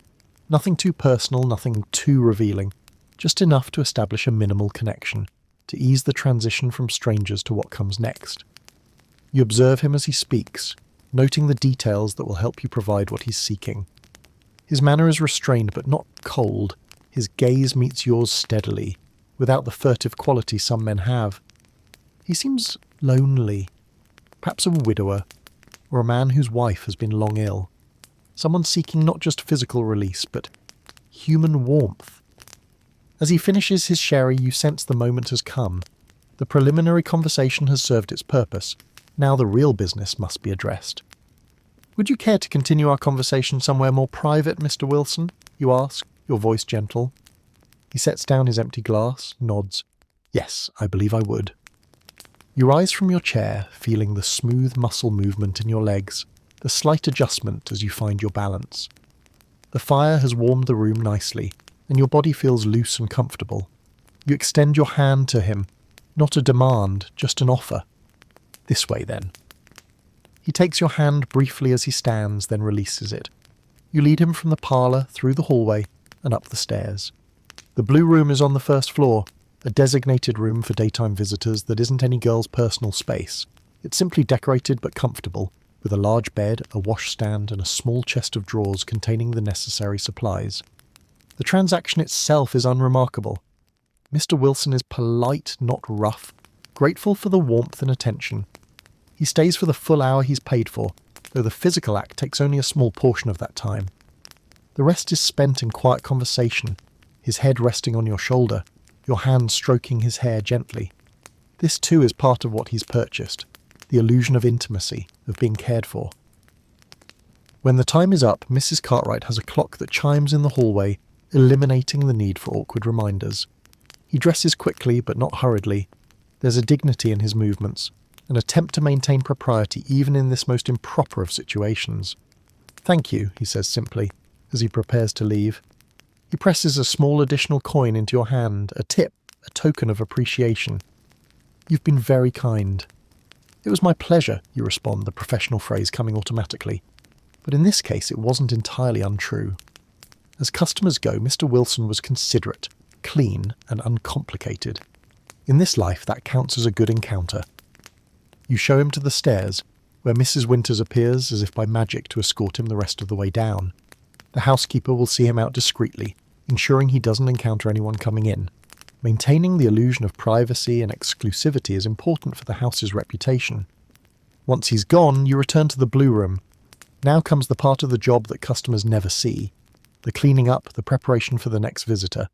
Nothing too personal, nothing too revealing, just enough to establish a minimal connection, to ease the transition from strangers to what comes next. You observe him as he speaks, noting the details that will help you provide what he's seeking. His manner is restrained but not cold. His gaze meets yours steadily, without the furtive quality some men have. He seems lonely, perhaps a widower, or a man whose wife has been long ill. Someone seeking not just physical release, but human warmth. As he finishes his sherry, you sense the moment has come. The preliminary conversation has served its purpose. Now the real business must be addressed. "Would you care to continue our conversation somewhere more private, Mr. Wilson?" you ask, your voice gentle. He sets down his empty glass, nods. "Yes, I believe I would." You rise from your chair, feeling the smooth muscle movement in your legs, the slight adjustment as you find your balance. The fire has warmed the room nicely, and your body feels loose and comfortable. You extend your hand to him, not a demand, just an offer. "This way, then." He takes your hand briefly as he stands, then releases it. You lead him from the parlour, through the hallway, and up the stairs. The blue room is on the first floor, a designated room for daytime visitors that isn't any girl's personal space. It's simply decorated but comfortable, with a large bed, a washstand, and a small chest of drawers containing the necessary supplies. The transaction itself is unremarkable. Mr. Wilson is polite, not rough, grateful for the warmth and attention. He stays for the full hour he's paid for, though the physical act takes only a small portion of that time. The rest is spent in quiet conversation, his head resting on your shoulder, your hand stroking his hair gently. This too is part of what he's purchased, the illusion of intimacy, of being cared for. When the time is up, Mrs. Cartwright has a clock that chimes in the hallway, eliminating the need for awkward reminders. He dresses quickly but not hurriedly. There's a dignity in his movements, an attempt to maintain propriety even in this most improper of situations. "Thank you," he says simply, as he prepares to leave. He presses a small additional coin into your hand, a tip, a token of appreciation. "You've been very kind." "It was my pleasure," you respond, the professional phrase coming automatically. But in this case it wasn't entirely untrue. As customers go, Mr. Wilson was considerate, clean, and uncomplicated. In this life that counts as a good encounter. You show him to the stairs, where Mrs. Winters appears as if by magic to escort him the rest of the way down. The housekeeper will see him out discreetly, ensuring he doesn't encounter anyone coming in. Maintaining the illusion of privacy and exclusivity is important for the house's reputation. Once he's gone, you return to the blue room. Now comes the part of the job that customers never see. The cleaning up, the preparation for the next visitor.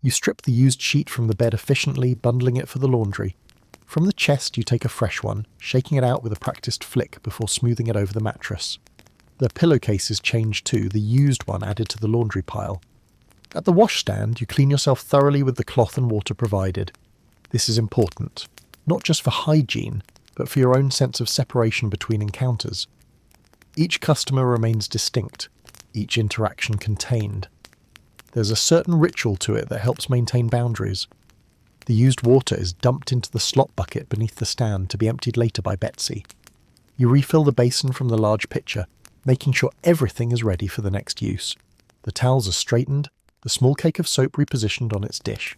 You strip the used sheet from the bed efficiently, bundling it for the laundry. From the chest you take a fresh one, shaking it out with a practiced flick before smoothing it over the mattress. The pillowcase is changed too, the used one added to the laundry pile. At the washstand, you clean yourself thoroughly with the cloth and water provided. This is important, not just for hygiene, but for your own sense of separation between encounters. Each customer remains distinct, each interaction contained. There's a certain ritual to it that helps maintain boundaries. The used water is dumped into the slop bucket beneath the stand to be emptied later by Betsy. You refill the basin from the large pitcher, making sure everything is ready for the next use. The towels are straightened, the small cake of soap repositioned on its dish.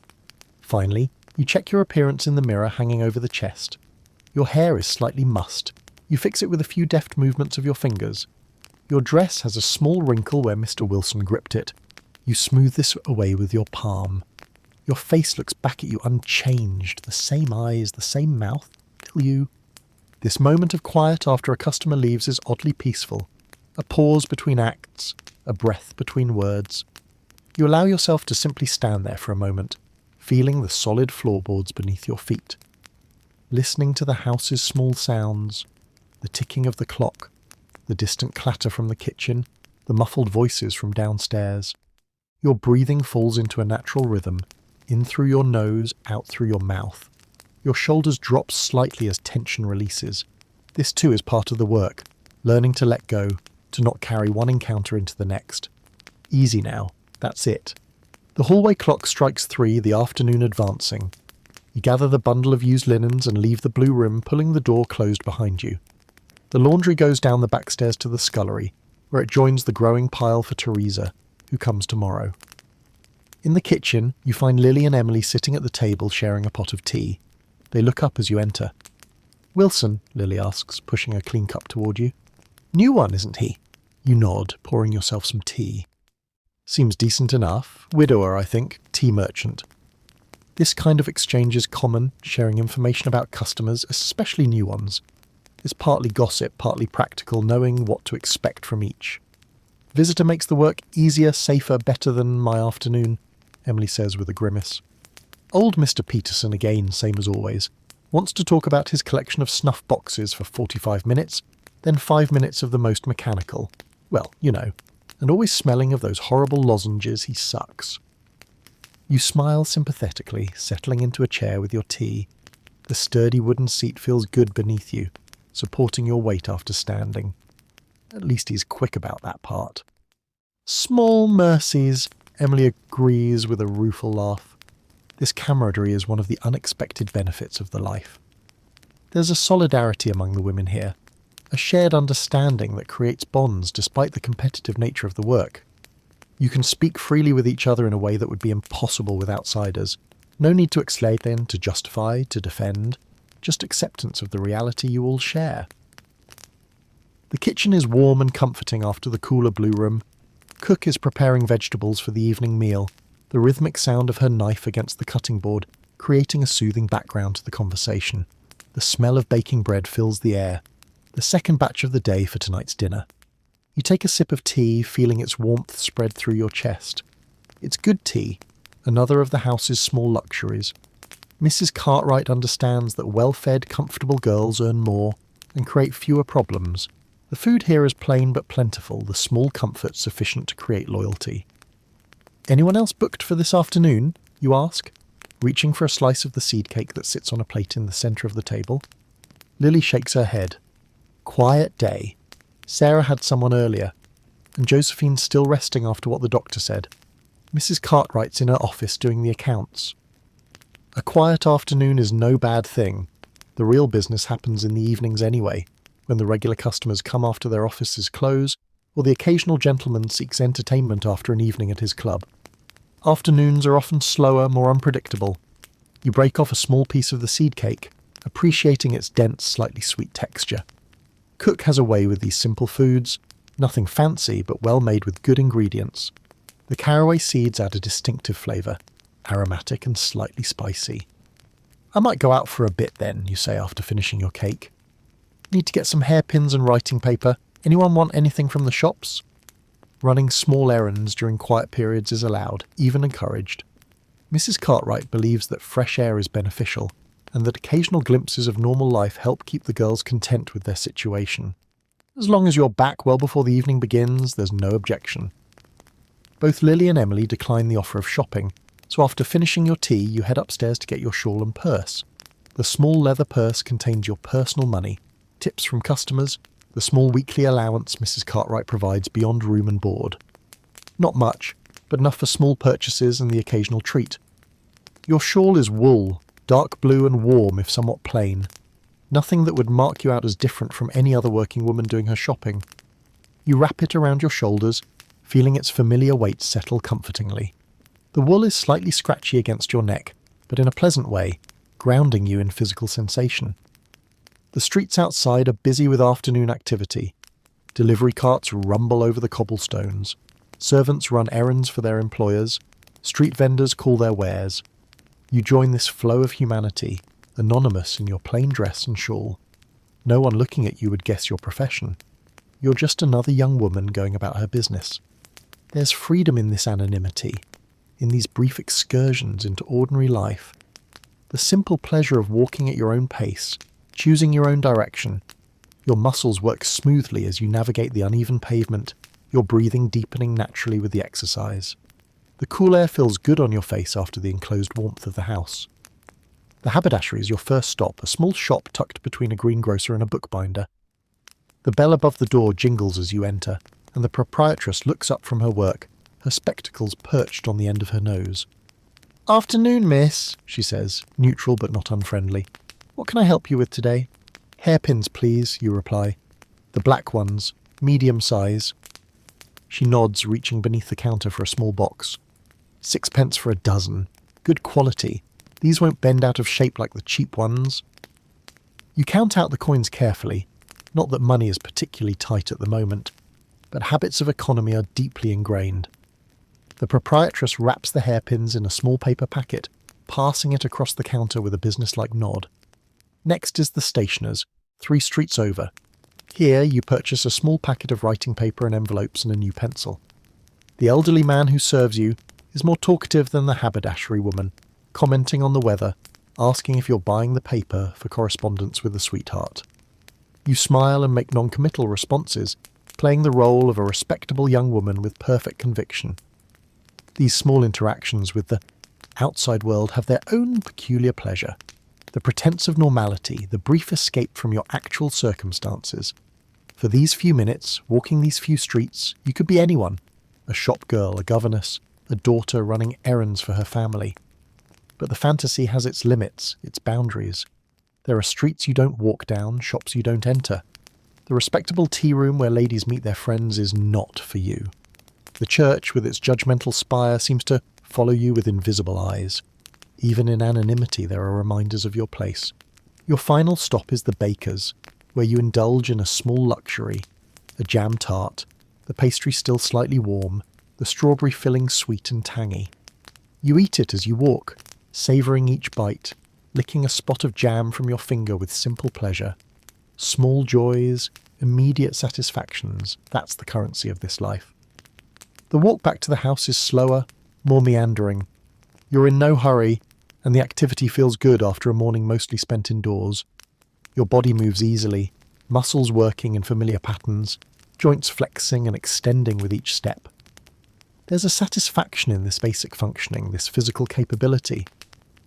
Finally, you check your appearance in the mirror hanging over the chest. Your hair is slightly mussed. You fix it with a few deft movements of your fingers. Your dress has a small wrinkle where Mr. Wilson gripped it. You smooth this away with your palm. Your face looks back at you unchanged, the same eyes, the same mouth, till you... This moment of quiet after a customer leaves is oddly peaceful. A pause between acts, a breath between words. You allow yourself to simply stand there for a moment, feeling the solid floorboards beneath your feet. Listening to the house's small sounds, the ticking of the clock, the distant clatter from the kitchen, the muffled voices from downstairs. Your breathing falls into a natural rhythm, in through your nose, out through your mouth. Your shoulders drop slightly as tension releases. This too is part of the work, learning to let go, to not carry one encounter into the next. Easy now, that's it. The hallway clock strikes 3, the afternoon advancing. You gather the bundle of used linens and leave the blue room, pulling the door closed behind you. The laundry goes down the back stairs to the scullery, where it joins the growing pile for Teresa, who comes tomorrow. In the kitchen, you find Lily and Emily sitting at the table sharing a pot of tea. They look up as you enter. "Wilson," Lily asks, pushing a clean cup toward you. "New one, isn't he?" You nod, pouring yourself some tea. "Seems decent enough. Widower, I think. Tea merchant." This kind of exchange is common, sharing information about customers, especially new ones. It's partly gossip, partly practical, knowing what to expect from each. Visitor makes the work easier, safer, better than my afternoon, Emily says with a grimace. Old Mr. Peterson, again, same as always, wants to talk about his collection of snuff boxes for 45 minutes, then 5 minutes of the most mechanical. Well, you know, and always smelling of those horrible lozenges he sucks. You smile sympathetically, settling into a chair with your tea. The sturdy wooden seat feels good beneath you, supporting your weight after standing. At least he's quick about that part. Small mercies, Emily agrees with a rueful laugh. This camaraderie is one of the unexpected benefits of the life. There's a solidarity among the women here, a shared understanding that creates bonds despite the competitive nature of the work. You can speak freely with each other in a way that would be impossible with outsiders. No need to explain, to justify, to defend, just acceptance of the reality you all share. The kitchen is warm and comforting after the cooler blue room. Cook is preparing vegetables for the evening meal, the rhythmic sound of her knife against the cutting board creating a soothing background to the conversation. The smell of baking bread fills the air, the second batch of the day for tonight's dinner. You take a sip of tea, feeling its warmth spread through your chest. It's good tea, another of the house's small luxuries. Mrs. Cartwright understands that well-fed, comfortable girls earn more and create fewer problems. The food here is plain but plentiful, the small comforts sufficient to create loyalty. Anyone else booked for this afternoon? You ask, reaching for a slice of the seed cake that sits on a plate in the centre of the table. Lily shakes her head. Quiet day. Sarah had someone earlier, and Josephine's still resting after what the doctor said. Mrs. Cartwright's in her office doing the accounts. A quiet afternoon is no bad thing. The real business happens in the evenings anyway, when the regular customers come after their offices close, or the occasional gentleman seeks entertainment after an evening at his club. Afternoons are often slower, more unpredictable. You break off a small piece of the seed cake, appreciating its dense, slightly sweet texture. Cook has a way with these simple foods, nothing fancy but well made with good ingredients. The caraway seeds add a distinctive flavour, aromatic and slightly spicy. I might go out for a bit then, you say after finishing your cake. Need to get some hairpins and writing paper. Anyone want anything from the shops? Running small errands during quiet periods is allowed, even encouraged. Mrs. Cartwright believes that fresh air is beneficial, and that occasional glimpses of normal life help keep the girls content with their situation. As long as you're back well before the evening begins, there's no objection. Both Lily and Emily decline the offer of shopping, so after finishing your tea, you head upstairs to get your shawl and purse. The small leather purse contains your personal money, tips from customers, the small weekly allowance Mrs. Cartwright provides beyond room and board. Not much, but enough for small purchases and the occasional treat. Your shawl is wool, dark blue and warm if somewhat plain. Nothing that would mark you out as different from any other working woman doing her shopping. You wrap it around your shoulders, feeling its familiar weight settle comfortingly. The wool is slightly scratchy against your neck, but in a pleasant way, grounding you in physical sensation. The streets outside are busy with afternoon activity. Delivery carts rumble over the cobblestones. Servants run errands for their employers. Street vendors call their wares. You join this flow of humanity, anonymous in your plain dress and shawl. No one looking at you would guess your profession. You're just another young woman going about her business. There's freedom in this anonymity, in these brief excursions into ordinary life. The simple pleasure of walking at your own pace, choosing your own direction. Your muscles work smoothly as you navigate the uneven pavement, your breathing deepening naturally with the exercise. The cool air feels good on your face after the enclosed warmth of the house. The haberdashery is your first stop, a small shop tucked between a greengrocer and a bookbinder. The bell above the door jingles as you enter, and the proprietress looks up from her work, her spectacles perched on the end of her nose. "Afternoon, miss," she says, neutral but not unfriendly. "What can I help you with today?" "Hairpins, please," you reply. "The black ones, medium size." She nods, reaching beneath the counter for a small box. 6 pence for a dozen. Good quality. These won't bend out of shape like the cheap ones. You count out the coins carefully. Not that money is particularly tight at the moment, but habits of economy are deeply ingrained. The proprietress wraps the hairpins in a small paper packet, passing it across the counter with a businesslike nod. Next is the stationer's, 3 streets over. Here you purchase a small packet of writing paper and envelopes and a new pencil. The elderly man who serves you is more talkative than the haberdashery woman, commenting on the weather, asking if you're buying the paper for correspondence with a sweetheart. You smile and make non-committal responses, playing the role of a respectable young woman with perfect conviction. These small interactions with the outside world have their own peculiar pleasure. The pretense of normality, the brief escape from your actual circumstances. For these few minutes, walking these few streets, you could be anyone. A shop girl, a governess, a daughter running errands for her family. But the fantasy has its limits, its boundaries. There are streets you don't walk down, shops you don't enter. The respectable tea room where ladies meet their friends is not for you. The church, with its judgmental spire, seems to follow you with invisible eyes. Even in anonymity, there are reminders of your place. Your final stop is the baker's, where you indulge in a small luxury, a jam tart, the pastry still slightly warm, the strawberry filling sweet and tangy. You eat it as you walk, savouring each bite, licking a spot of jam from your finger with simple pleasure. Small joys, immediate satisfactions, that's the currency of this life. The walk back to the house is slower, more meandering. You're in no hurry, and the activity feels good after a morning mostly spent indoors. Your body moves easily, muscles working in familiar patterns, joints flexing and extending with each step. There's a satisfaction in this basic functioning, this physical capability.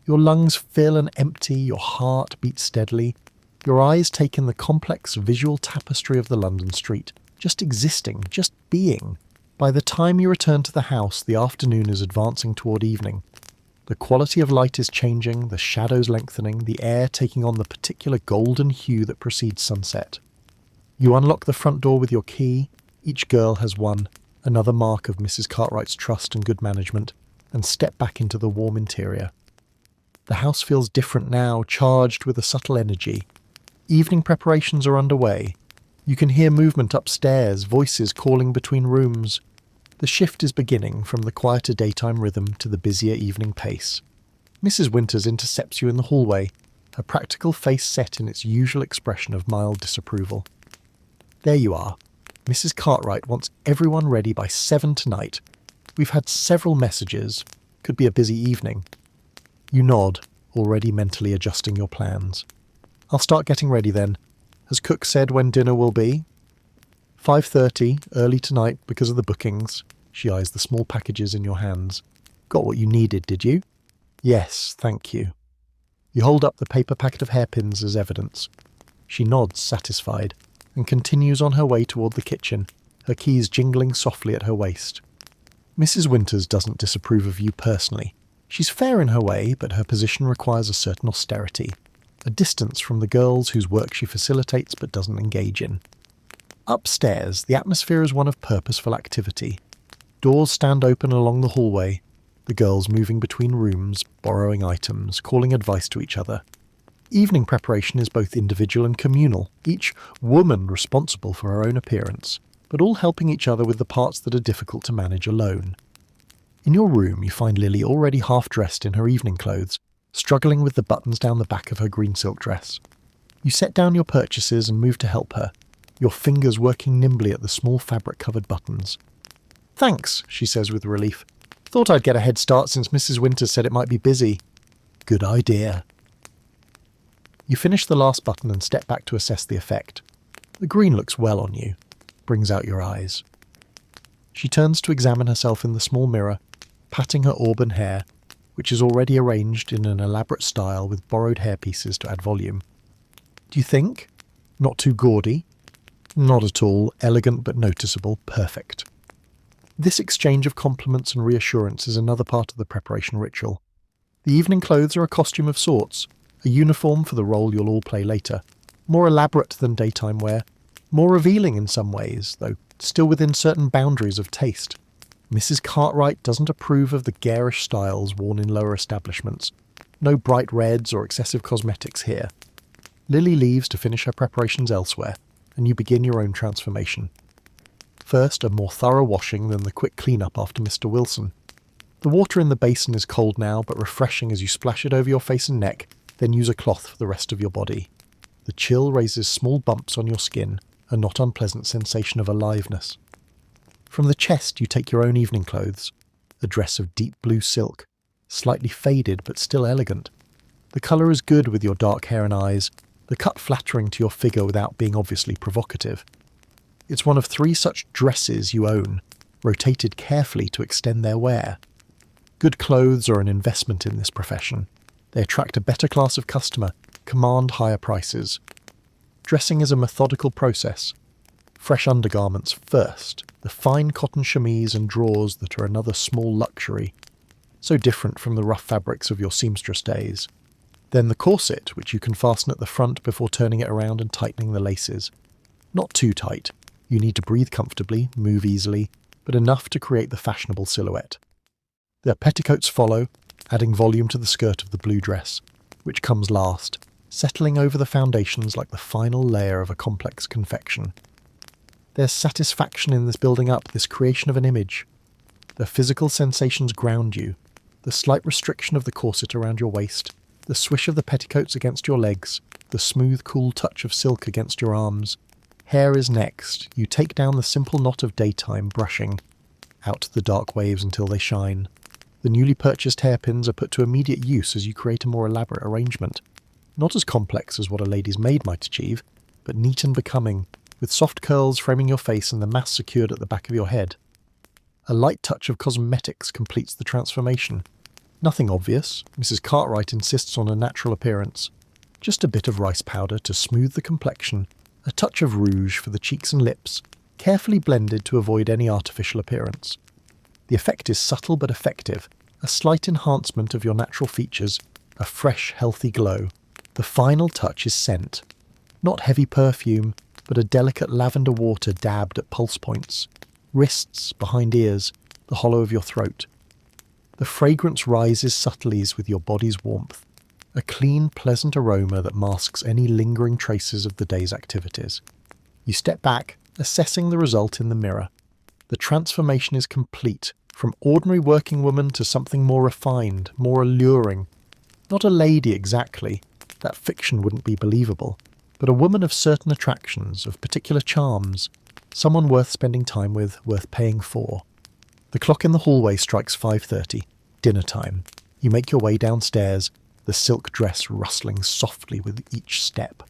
Your lungs fill and empty, your heart beats steadily, your eyes take in the complex visual tapestry of the London street, just existing, just being. By the time you return to the house, the afternoon is advancing toward evening. The quality of light is changing, the shadows lengthening, the air taking on the particular golden hue that precedes sunset. You unlock the front door with your key, each girl has one, another mark of Mrs. Cartwright's trust and good management, and step back into the warm interior. The house feels different now, charged with a subtle energy. Evening preparations are underway. You can hear movement upstairs, voices calling between rooms. The shift is beginning from the quieter daytime rhythm to the busier evening pace. Mrs. Winters intercepts you in the hallway, her practical face set in its usual expression of mild disapproval. There you are. Mrs. Cartwright wants everyone ready by 7 tonight. We've had several messages. Could be a busy evening. You nod, already mentally adjusting your plans. I'll start getting ready then. Has Cook said when dinner will be? 5:30, early tonight because of the bookings. She eyes the small packages in your hands. Got what you needed, did you? Yes, thank you. You hold up the paper packet of hairpins as evidence. She nods, satisfied, and continues on her way toward the kitchen, her keys jingling softly at her waist. Mrs. Winters doesn't disapprove of you personally. She's fair in her way, but her position requires a certain austerity, a distance from the girls whose work she facilitates but doesn't engage in. Upstairs, the atmosphere is one of purposeful activity. Doors stand open along the hallway, the girls moving between rooms, borrowing items, calling advice to each other. Evening preparation is both individual and communal, each woman responsible for her own appearance, but all helping each other with the parts that are difficult to manage alone. In your room, you find Lily already half-dressed in her evening clothes, struggling with the buttons down the back of her green silk dress. You set down your purchases and move to help her, your fingers working nimbly at the small fabric-covered buttons. Thanks, she says with relief. Thought I'd get a head start since Mrs. Winters said it might be busy. Good idea. You finish the last button and step back to assess the effect. The green looks well on you, brings out your eyes. She turns to examine herself in the small mirror, patting her auburn hair, which is already arranged in an elaborate style with borrowed hairpieces to add volume. Do you think? Not too gaudy? Not at all, elegant but noticeable, perfect. This exchange of compliments and reassurance is another part of the preparation ritual. The evening clothes are a costume of sorts, a uniform for the role you'll all play later, more elaborate than daytime wear, more revealing in some ways, though still within certain boundaries of taste. Mrs. Cartwright doesn't approve of the garish styles worn in lower establishments. No bright reds or excessive cosmetics here. Lily leaves to finish her preparations elsewhere, and you begin your own transformation. First, a more thorough washing than the quick clean-up after Mr. Wilson. The water in the basin is cold now, but refreshing as you splash it over your face and neck, then use a cloth for the rest of your body. The chill raises small bumps on your skin, a not unpleasant sensation of aliveness. From the chest you take your own evening clothes, a dress of deep blue silk, slightly faded but still elegant. The colour is good with your dark hair and eyes, the cut flattering to your figure without being obviously provocative. It's one of 3 such dresses you own, rotated carefully to extend their wear. Good clothes are an investment in this profession. They attract a better class of customer, command higher prices. Dressing is a methodical process. Fresh undergarments first, the fine cotton chemise and drawers that are another small luxury, so different from the rough fabrics of your seamstress days. Then the corset, which you can fasten at the front before turning it around and tightening the laces. Not too tight. You need to breathe comfortably, move easily, but enough to create the fashionable silhouette. The petticoats follow, adding volume to the skirt of the blue dress, which comes last, settling over the foundations like the final layer of a complex confection. There's satisfaction in this building up, this creation of an image. The physical sensations ground you, the slight restriction of the corset around your waist, the swish of the petticoats against your legs, the smooth, cool touch of silk against your arms. Hair is next. You take down the simple knot of daytime brushing, out to the dark waves until they shine. The newly purchased hairpins are put to immediate use as you create a more elaborate arrangement. Not as complex as what a lady's maid might achieve, but neat and becoming, with soft curls framing your face and the mass secured at the back of your head. A light touch of cosmetics completes the transformation. Nothing obvious. Mrs. Cartwright insists on a natural appearance. Just a bit of rice powder to smooth the complexion, a touch of rouge for the cheeks and lips, carefully blended to avoid any artificial appearance. The effect is subtle but effective, a slight enhancement of your natural features, a fresh, healthy glow. The final touch is scent. Not heavy perfume, but a delicate lavender water dabbed at pulse points, wrists, behind ears, the hollow of your throat. The fragrance rises subtly with your body's warmth, a clean, pleasant aroma that masks any lingering traces of the day's activities. You step back, assessing the result in the mirror. The transformation is complete, from ordinary working woman to something more refined, more alluring. Not a lady exactly, that fiction wouldn't be believable, but a woman of certain attractions, of particular charms, someone worth spending time with, worth paying for. The clock in the hallway strikes 5:30, dinner time. You make your way downstairs, the silk dress rustling softly with each step.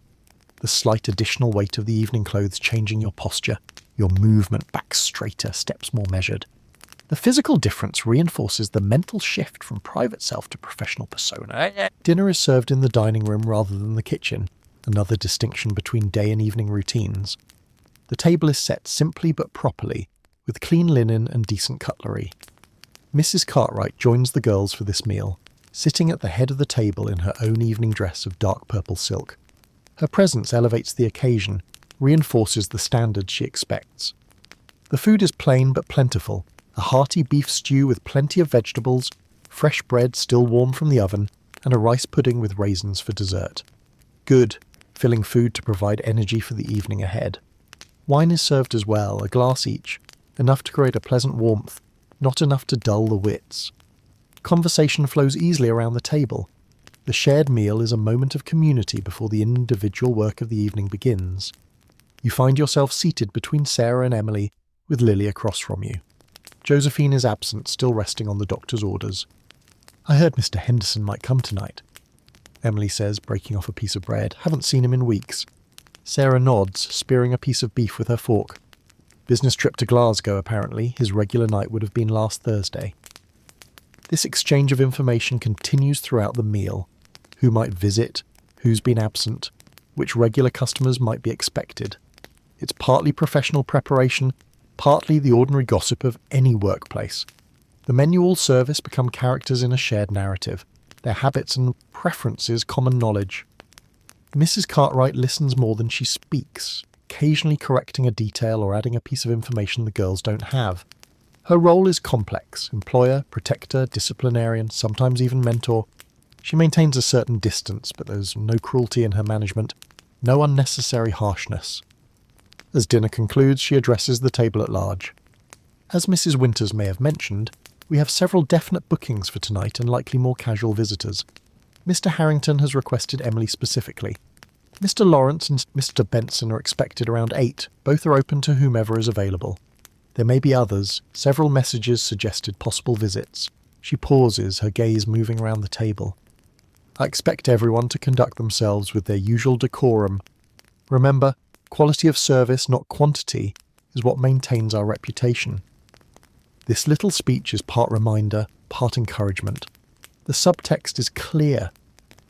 The slight additional weight of the evening clothes changing your posture, your movement back straighter, steps more measured. The physical difference reinforces the mental shift from private self to professional persona. Dinner is served in the dining room rather than the kitchen, another distinction between day and evening routines. The table is set simply but properly, with clean linen and decent cutlery. Mrs. Cartwright joins the girls for this meal, sitting at the head of the table in her own evening dress of dark purple silk. Her presence elevates the occasion, reinforces the standards she expects. The food is plain but plentiful, a hearty beef stew with plenty of vegetables, fresh bread still warm from the oven, and a rice pudding with raisins for dessert. Good, filling food to provide energy for the evening ahead. Wine is served as well, a glass each, enough to create a pleasant warmth, not enough to dull the wits. Conversation flows easily around the table. The shared meal is a moment of community before the individual work of the evening begins. You find yourself seated between Sarah and Emily, with Lily across from you. Josephine is absent, still resting on the doctor's orders. "I heard Mr. Henderson might come tonight," Emily says, breaking off a piece of bread. "Haven't seen him in weeks." Sarah nods, spearing a piece of beef with her fork. Business trip to Glasgow, apparently. His regular night would have been last Thursday. This exchange of information continues throughout the meal. Who might visit, who's been absent, which regular customers might be expected. It's partly professional preparation, partly the ordinary gossip of any workplace. The menu all service become characters in a shared narrative, their habits and preferences common knowledge. Mrs. Cartwright listens more than she speaks, occasionally correcting a detail or adding a piece of information the girls don't have. Her role is complex: employer, protector, disciplinarian, sometimes even mentor. She maintains a certain distance, but there's no cruelty in her management, no unnecessary harshness. As dinner concludes, she addresses the table at large. As Mrs. Winters may have mentioned, We have several definite bookings for tonight and likely more casual visitors. Mr. Harrington has requested Emily specifically. Mr. Lawrence and Mr. Benson are expected around 8. Both are open to whomever is available. There may be others. Several messages suggested possible visits. She pauses, her gaze moving around the table. I expect everyone to conduct themselves with their usual decorum. Remember, quality of service, not quantity, is what maintains our reputation. This little speech is part reminder, part encouragement. The subtext is clear.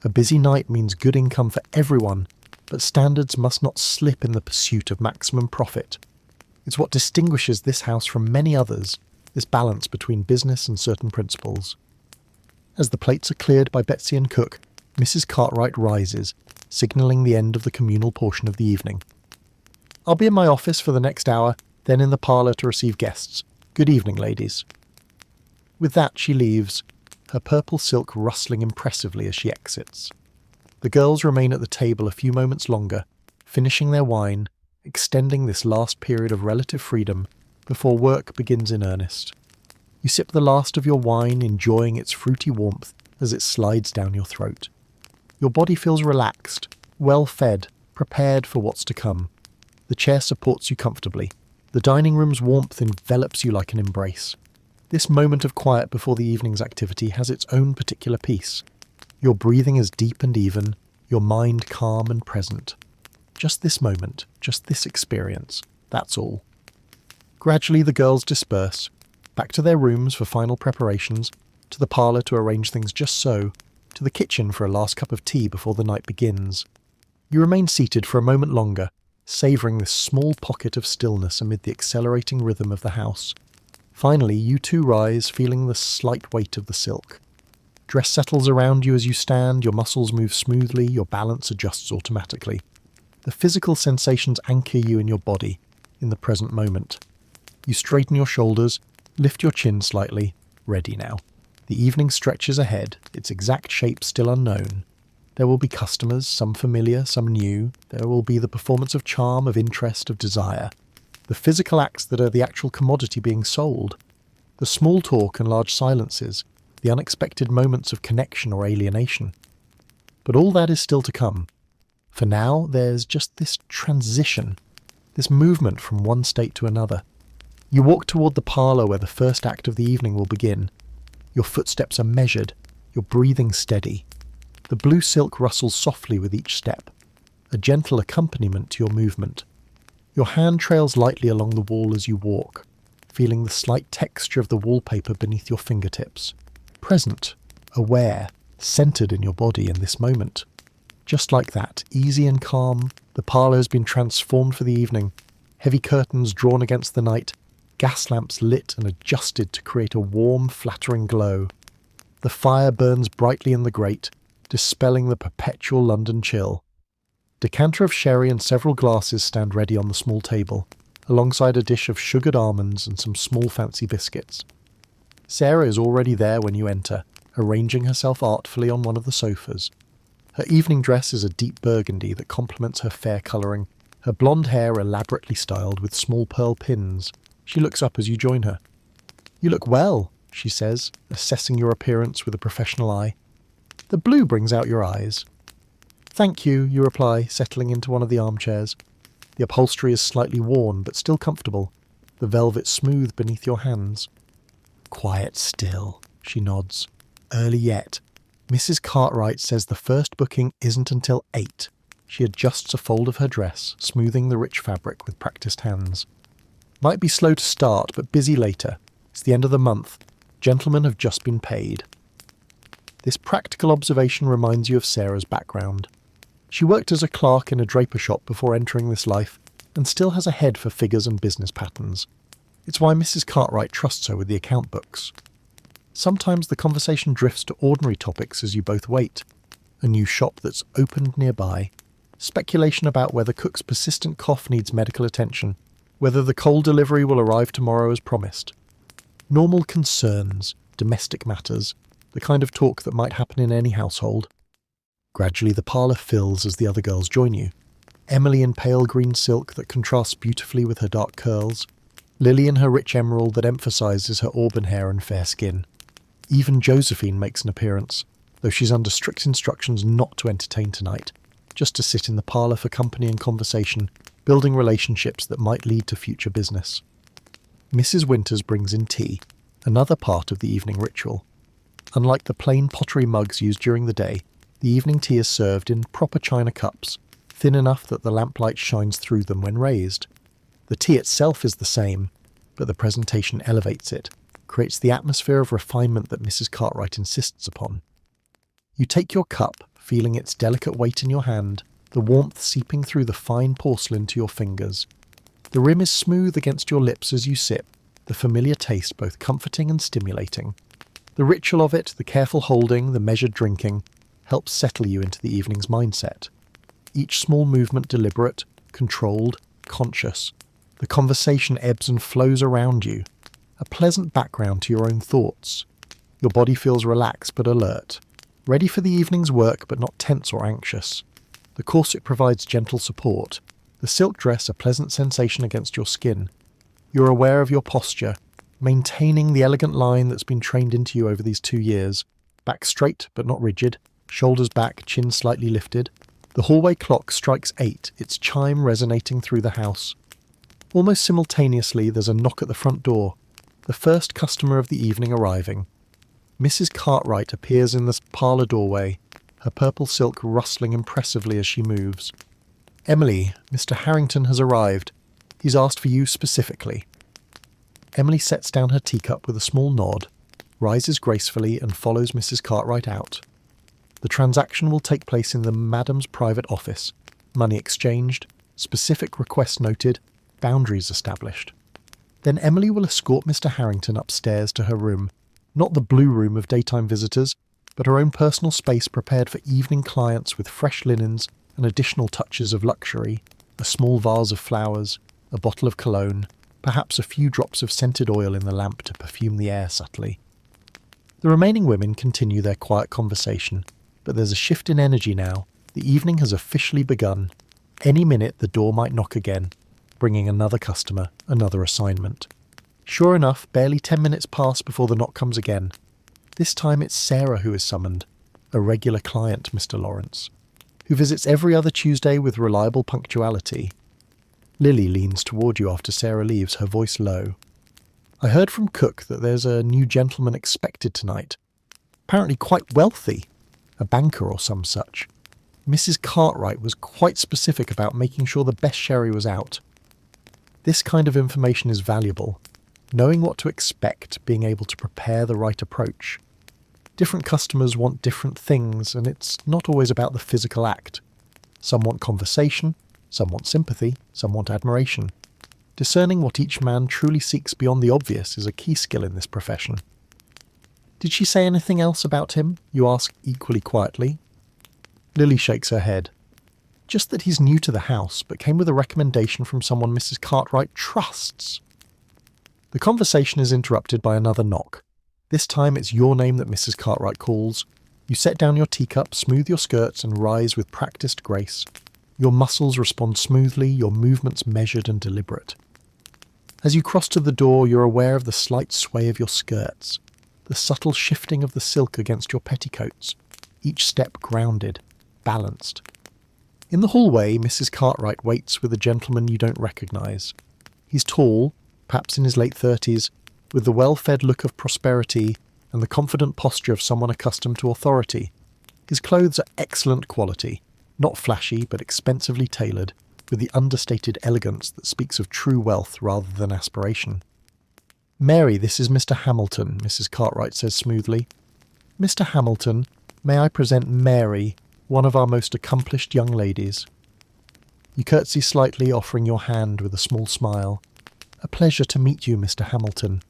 A busy night means good income for everyone, but standards must not slip in the pursuit of maximum profit. It's what distinguishes this house from many others, this balance between business and certain principles. As the plates are cleared by Betsy and Cook, Mrs. Cartwright rises, signalling the end of the communal portion of the evening. I'll be in my office for the next hour, then in the parlour to receive guests. Good evening, ladies. With that, she leaves, her purple silk rustling impressively as she exits. The girls remain at the table a few moments longer, finishing their wine, extending this last period of relative freedom before work begins in earnest. You sip the last of your wine, enjoying its fruity warmth as it slides down your throat. Your body feels relaxed, well fed, prepared for what's to come. The chair supports you comfortably. The dining room's warmth envelops you like an embrace. This moment of quiet before the evening's activity has its own particular peace. Your breathing is deep and even, your mind calm and present. Just this moment, just this experience, that's all. Gradually the girls disperse, back to their rooms for final preparations, to the parlour to arrange things just so, to the kitchen for a last cup of tea before the night begins. You remain seated for a moment longer, savouring this small pocket of stillness amid the accelerating rhythm of the house. Finally, you too rise, feeling the slight weight of the silk. Dress settles around you as you stand, your muscles move smoothly, your balance adjusts automatically. The physical sensations anchor you in your body, in the present moment. You straighten your shoulders, lift your chin slightly, ready now. The evening stretches ahead, its exact shape still unknown. There will be customers, some familiar, some new. There will be the performance of charm, of interest, of desire. The physical acts that are the actual commodity being sold. The small talk and large silences. The unexpected moments of connection or alienation. But all that is still to come. For now, there's just this transition, this movement from one state to another. You walk toward the parlour where the first act of the evening will begin. Your footsteps are measured, your breathing steady. The blue silk rustles softly with each step, a gentle accompaniment to your movement. Your hand trails lightly along the wall as you walk, feeling the slight texture of the wallpaper beneath your fingertips. Present, aware, centered in your body in this moment. Just like that, easy and calm, the parlour has been transformed for the evening. Heavy curtains drawn against the night, gas lamps lit and adjusted to create a warm, flattering glow. The fire burns brightly in the grate, dispelling the perpetual London chill. Decanter of sherry and several glasses stand ready on the small table, alongside a dish of sugared almonds and some small fancy biscuits. Sarah is already there when you enter, arranging herself artfully on one of the sofas. Her evening dress is a deep burgundy that complements her fair colouring, her blonde hair elaborately styled with small pearl pins. She looks up as you join her. "You look well," she says, assessing your appearance with a professional eye. "The blue brings out your eyes." "Thank you," you reply, settling into one of the armchairs. The upholstery is slightly worn, but still comfortable, the velvet smooth beneath your hands. "Quiet still," she nods. "Early yet. Mrs. Cartwright says the first booking isn't until 8. She adjusts a fold of her dress, smoothing the rich fabric with practised hands. "Might be slow to start, but busy later. It's the end of the month. Gentlemen have just been paid." This practical observation reminds you of Sarah's background. She worked as a clerk in a draper shop before entering this life, and still has a head for figures and business patterns. It's why Mrs. Cartwright trusts her with the account books. Sometimes the conversation drifts to ordinary topics as you both wait. A new shop that's opened nearby. Speculation about whether Cook's persistent cough needs medical attention. Whether the coal delivery will arrive tomorrow as promised. Normal concerns, domestic matters, the kind of talk that might happen in any household. Gradually the parlour fills as the other girls join you. Emily in pale green silk that contrasts beautifully with her dark curls. Lily in her rich emerald that emphasises her auburn hair and fair skin. Even Josephine makes an appearance, though she's under strict instructions not to entertain tonight, just to sit in the parlour for company and conversation, building relationships that might lead to future business. Mrs. Winters brings in tea, another part of the evening ritual. Unlike the plain pottery mugs used during the day, the evening tea is served in proper china cups, thin enough that the lamplight shines through them when raised. The tea itself is the same, but the presentation elevates it, creates the atmosphere of refinement that Mrs. Cartwright insists upon. You take your cup, feeling its delicate weight in your hand, the warmth seeping through the fine porcelain to your fingers. The rim is smooth against your lips as you sip, the familiar taste both comforting and stimulating. The ritual of it, the careful holding, the measured drinking, helps settle you into the evening's mindset. Each small movement deliberate, controlled, conscious. The conversation ebbs and flows around you, a pleasant background to your own thoughts. Your body feels relaxed but alert, ready for the evening's work but not tense or anxious. The corset provides gentle support, the silk dress a pleasant sensation against your skin. You're aware of your posture, maintaining the elegant line that's been trained into you over these 2 years, back straight but not rigid, shoulders back, chin slightly lifted. The hallway clock strikes 8, its chime resonating through the house. Almost simultaneously there's a knock at the front door, the first customer of the evening arriving. Mrs. Cartwright appears in the parlour doorway, her purple silk rustling impressively as she moves. "Emily, Mr. Harrington has arrived. He's asked for you specifically." Emily sets down her teacup with a small nod, rises gracefully and follows Mrs. Cartwright out. The transaction will take place in the Madam's private office, money exchanged, specific requests noted, boundaries established. Then Emily will escort Mr. Harrington upstairs to her room, not the blue room of daytime visitors, but her own personal space prepared for evening clients with fresh linens and additional touches of luxury, a small vase of flowers, a bottle of cologne, perhaps a few drops of scented oil in the lamp to perfume the air subtly. The remaining women continue their quiet conversation, but there's a shift in energy now. The evening has officially begun. Any minute the door might knock again, bringing another customer, another assignment. Sure enough, barely 10 minutes pass before the knock comes again. This time it's Sarah who is summoned, a regular client, Mr. Lawrence, who visits every other Tuesday with reliable punctuality. Lily leans toward you after Sarah leaves, her voice low. "I heard from Cook that there's a new gentleman expected tonight. Apparently quite wealthy, a banker or some such. Mrs. Cartwright was quite specific about making sure the best sherry was out. This kind of information is valuable. Knowing what to expect, being able to prepare the right approach. Different customers want different things, and it's not always about the physical act. Some want conversation, some want sympathy, some want admiration. Discerning what each man truly seeks beyond the obvious is a key skill in this profession." "Did she say anything else about him?" you ask equally quietly. Lily shakes her head. "Just that he's new to the house, but came with a recommendation from someone Mrs. Cartwright trusts." The conversation is interrupted by another knock. This time it's your name that Mrs. Cartwright calls. You set down your teacup, smooth your skirts, and rise with practiced grace. Your muscles respond smoothly, your movements measured and deliberate. As you cross to the door, you're aware of the slight sway of your skirts, the subtle shifting of the silk against your petticoats, each step grounded, balanced. In the hallway, Mrs. Cartwright waits with a gentleman you don't recognise. He's tall, perhaps in his late 30s, with the well-fed look of prosperity and the confident posture of someone accustomed to authority. His clothes are excellent quality, not flashy but expensively tailored, with the understated elegance that speaks of true wealth rather than aspiration. "Mary, this is Mr. Hamilton," Mrs. Cartwright says smoothly. "Mr. Hamilton, may I present Mary, one of our most accomplished young ladies." You curtsy slightly, offering your hand with a small smile. "A pleasure to meet you, Mr. Hamilton."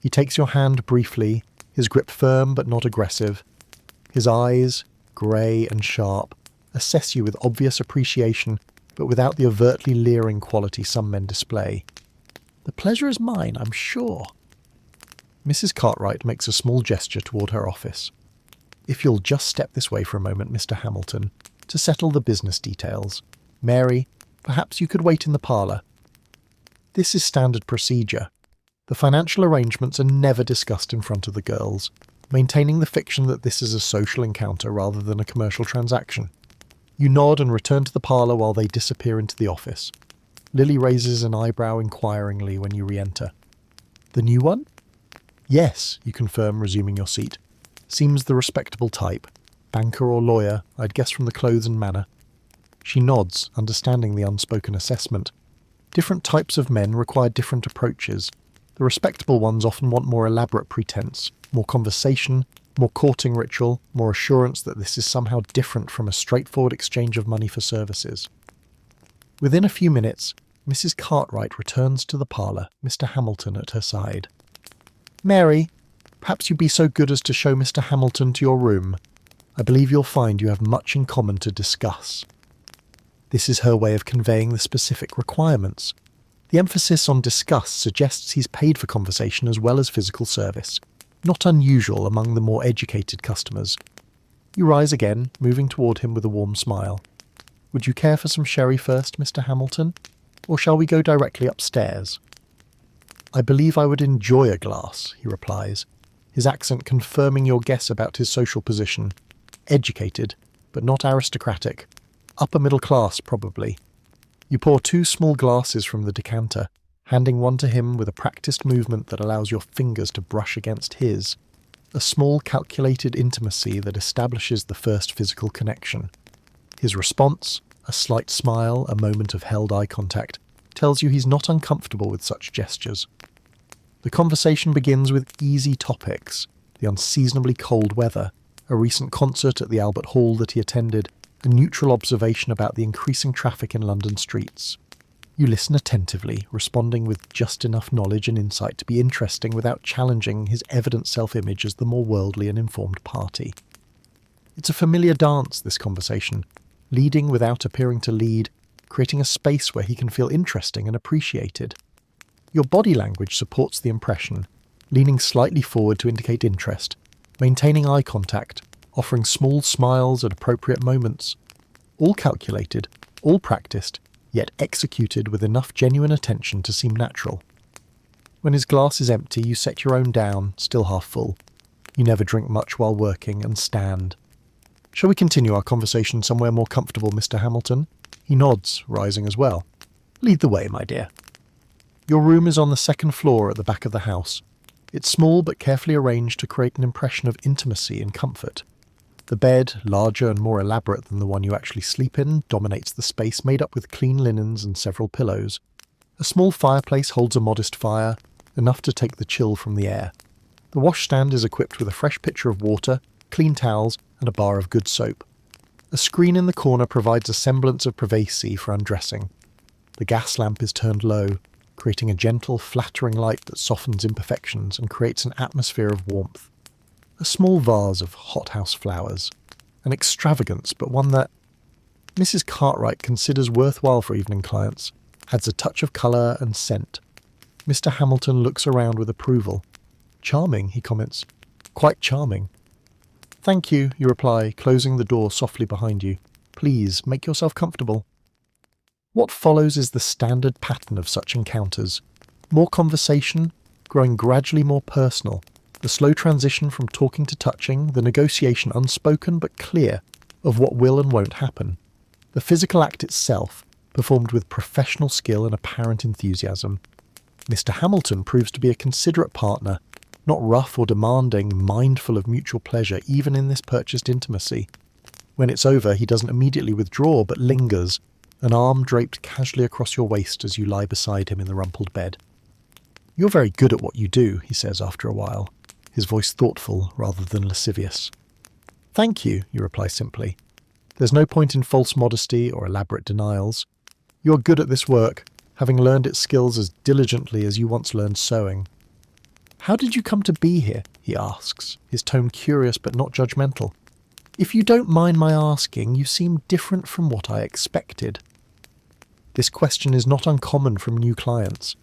He takes your hand briefly, his grip firm but not aggressive. His eyes, grey and sharp, assess you with obvious appreciation, but without the overtly leering quality some men display. "The pleasure is mine, I'm sure." Mrs. Cartwright makes a small gesture toward her office. "If you'll just step this way for a moment, Mr. Hamilton, to settle the business details. Mary, perhaps you could wait in the parlour." This is standard procedure. The financial arrangements are never discussed in front of the girls, maintaining the fiction that this is a social encounter rather than a commercial transaction. You nod and return to the parlour while they disappear into the office. Lily raises an eyebrow inquiringly when you re-enter. The new one? Yes, you confirm, resuming your seat. Seems the respectable type. Banker or lawyer, I'd guess from the clothes and manner. She nods, understanding the unspoken assessment. Different types of men require different approaches. The respectable ones often want more elaborate pretense, more conversation, more courting ritual, more assurance that this is somehow different from a straightforward exchange of money for services. Within a few minutes, Mrs. Cartwright returns to the parlour, Mr. Hamilton at her side. Mary, perhaps you'd be so good as to show Mr. Hamilton to your room. I believe you'll find you have much in common to discuss. This is her way of conveying the specific requirements. The emphasis on discuss suggests he's paid for conversation as well as physical service, not unusual among the more educated customers. You rise again, moving toward him with a warm smile. Would you care for some sherry first, Mr. Hamilton? Or shall we go directly upstairs? I believe I would enjoy a glass, he replies, his accent confirming your guess about his social position. Educated, but not aristocratic. Upper middle class, probably. You pour 2 small glasses from the decanter, handing one to him with a practiced movement that allows your fingers to brush against his. A small, calculated intimacy that establishes the first physical connection. His response, a slight smile, a moment of held eye contact, tells you he's not uncomfortable with such gestures. The conversation begins with easy topics, the unseasonably cold weather, a recent concert at the Albert Hall that he attended, a neutral observation about the increasing traffic in London streets. You listen attentively, responding with just enough knowledge and insight to be interesting without challenging his evident self-image as the more worldly and informed party. It's a familiar dance, this conversation, leading without appearing to lead, creating a space where he can feel interesting and appreciated. Your body language supports the impression, leaning slightly forward to indicate interest, maintaining eye contact, offering small smiles at appropriate moments. All calculated, all practiced, yet executed with enough genuine attention to seem natural. When his glass is empty, you set your own down, still half full. You never drink much while working, and stand. Shall we continue our conversation somewhere more comfortable, Mr. Hamilton? He nods, rising as well. Lead the way, my dear. Your room is on the 2nd floor at the back of the house. It's small but carefully arranged to create an impression of intimacy and comfort. The bed, larger and more elaborate than the one you actually sleep in, dominates the space made up with clean linens and several pillows. A small fireplace holds a modest fire, enough to take the chill from the air. The washstand is equipped with a fresh pitcher of water, clean towels, and a bar of good soap. A screen in the corner provides a semblance of privacy for undressing. The gas lamp is turned low, creating a gentle, flattering light that softens imperfections and creates an atmosphere of warmth. A small vase of hothouse flowers. An extravagance, but one that Mrs. Cartwright considers worthwhile for evening clients, adds a touch of colour and scent. Mr. Hamilton looks around with approval. Charming, he comments. Quite charming. Thank you, you reply, closing the door softly behind you. Please, make yourself comfortable. What follows is the standard pattern of such encounters. More conversation, growing gradually more personal, the slow transition from talking to touching, the negotiation unspoken but clear of what will and won't happen. The physical act itself, performed with professional skill and apparent enthusiasm. Mr. Hamilton proves to be a considerate partner, not rough or demanding, mindful of mutual pleasure even in this purchased intimacy. When it's over, he doesn't immediately withdraw but lingers, an arm draped casually across your waist as you lie beside him in the rumpled bed. You're very good at what you do, he says after a while, his voice thoughtful rather than lascivious. Thank you, you reply simply. There's no point in false modesty or elaborate denials. You're good at this work, having learned its skills as diligently as you once learned sewing. How did you come to be here? He asks, his tone curious but not judgmental. If you don't mind my asking, you seem different from what I expected. This question is not uncommon from new clients.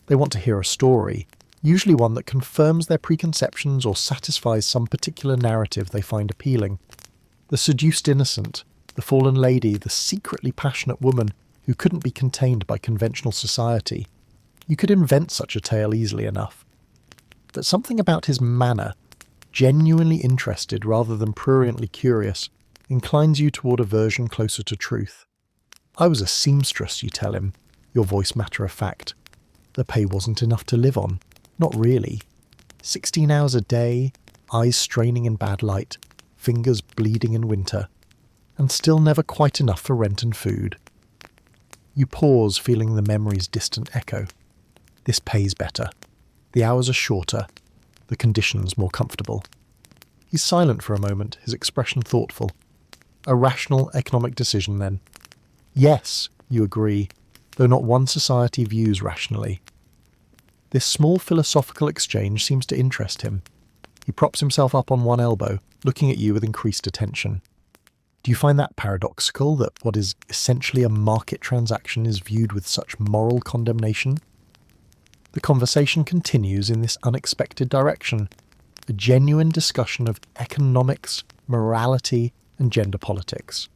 They want to hear a story, usually one that confirms their preconceptions or satisfies some particular narrative they find appealing. The seduced innocent, the fallen lady, the secretly passionate woman who couldn't be contained by conventional society. You could invent such a tale easily enough. But something about his manner, genuinely interested rather than pruriently curious, inclines you toward a version closer to truth. I was a seamstress, you tell him, your voice matter of fact. The pay wasn't enough to live on. Not really. 16 hours a day, eyes straining in bad light, fingers bleeding in winter, and still never quite enough for rent and food. You pause, feeling the memory's distant echo. This pays better. The hours are shorter, the conditions more comfortable. He's silent for a moment, his expression thoughtful. A rational economic decision, then. Yes, you agree, though not one society views rationally. This small philosophical exchange seems to interest him. He props himself up on one elbow, looking at you with increased attention. Do you find that paradoxical, that what is essentially a market transaction is viewed with such moral condemnation? The conversation continues in this unexpected direction, a genuine discussion of economics, morality, and gender politics.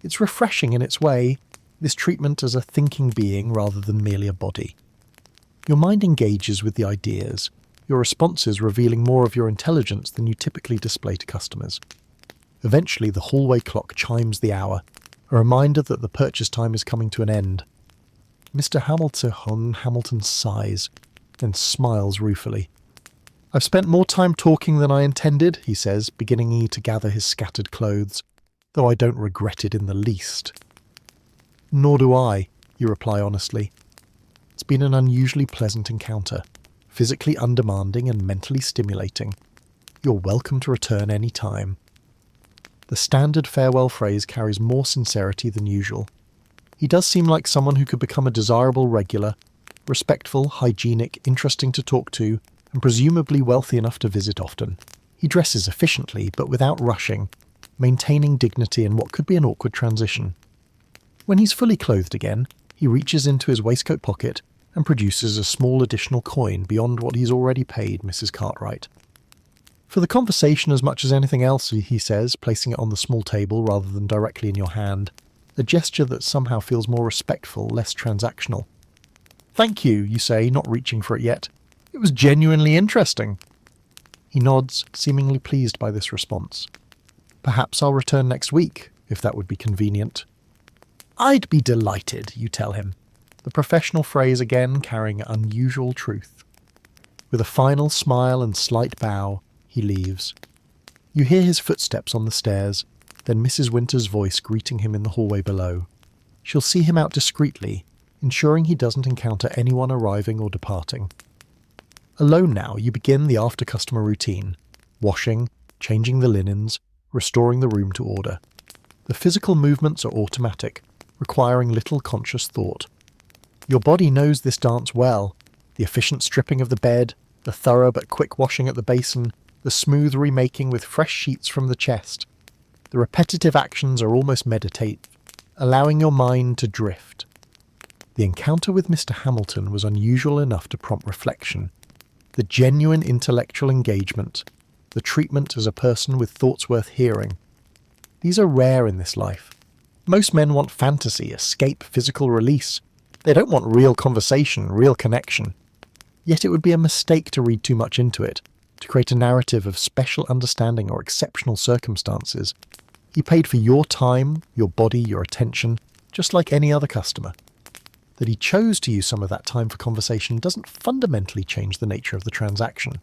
It's refreshing in its way, this treatment as a thinking being rather than merely a body. Your mind engages with the ideas, your responses revealing more of your intelligence than you typically display to customers. Eventually, the hallway clock chimes the hour, a reminder that the purchase time is coming to an end. Mr. Hamilton sighs, then smiles ruefully. I've spent more time talking than I intended, he says, beginning to gather his scattered clothes, though I don't regret it in the least. Nor do I, you reply honestly. It's been an unusually pleasant encounter, physically undemanding and mentally stimulating. You're welcome to return any time. The standard farewell phrase carries more sincerity than usual. He does seem like someone who could become a desirable regular, respectful, hygienic, interesting to talk to, and presumably wealthy enough to visit often. He dresses efficiently, but without rushing, maintaining dignity in what could be an awkward transition. When he's fully clothed again, he reaches into his waistcoat pocket and produces a small additional coin beyond what he's already paid Mrs. Cartwright. For the conversation as much as anything else, he says, placing it on the small table rather than directly in your hand, a gesture that somehow feels more respectful, less transactional. Thank you, you say, not reaching for it yet. It was genuinely interesting. He nods, seemingly pleased by this response. Perhaps I'll return next week, if that would be convenient. I'd be delighted, you tell him, the professional phrase again carrying unusual truth. With a final smile and slight bow, he leaves. You hear his footsteps on the stairs, then Mrs. Winter's voice greeting him in the hallway below. She'll see him out discreetly, ensuring he doesn't encounter anyone arriving or departing. Alone now, you begin the after-customer routine, washing, changing the linens, restoring the room to order. The physical movements are automatic, requiring little conscious thought. Your body knows this dance well, the efficient stripping of the bed, the thorough but quick washing at the basin, the smooth remaking with fresh sheets from the chest. The repetitive actions are almost meditative, allowing your mind to drift. The encounter with Mr. Hamilton was unusual enough to prompt reflection. The genuine intellectual engagement, the treatment as a person with thoughts worth hearing. These are rare in this life. Most men want fantasy, escape, physical release. They don't want real conversation, real connection. Yet it would be a mistake to read too much into it, to create a narrative of special understanding or exceptional circumstances. He paid for your time, your body, your attention, just like any other customer. That he chose to use some of that time for conversation doesn't fundamentally change the nature of the transaction.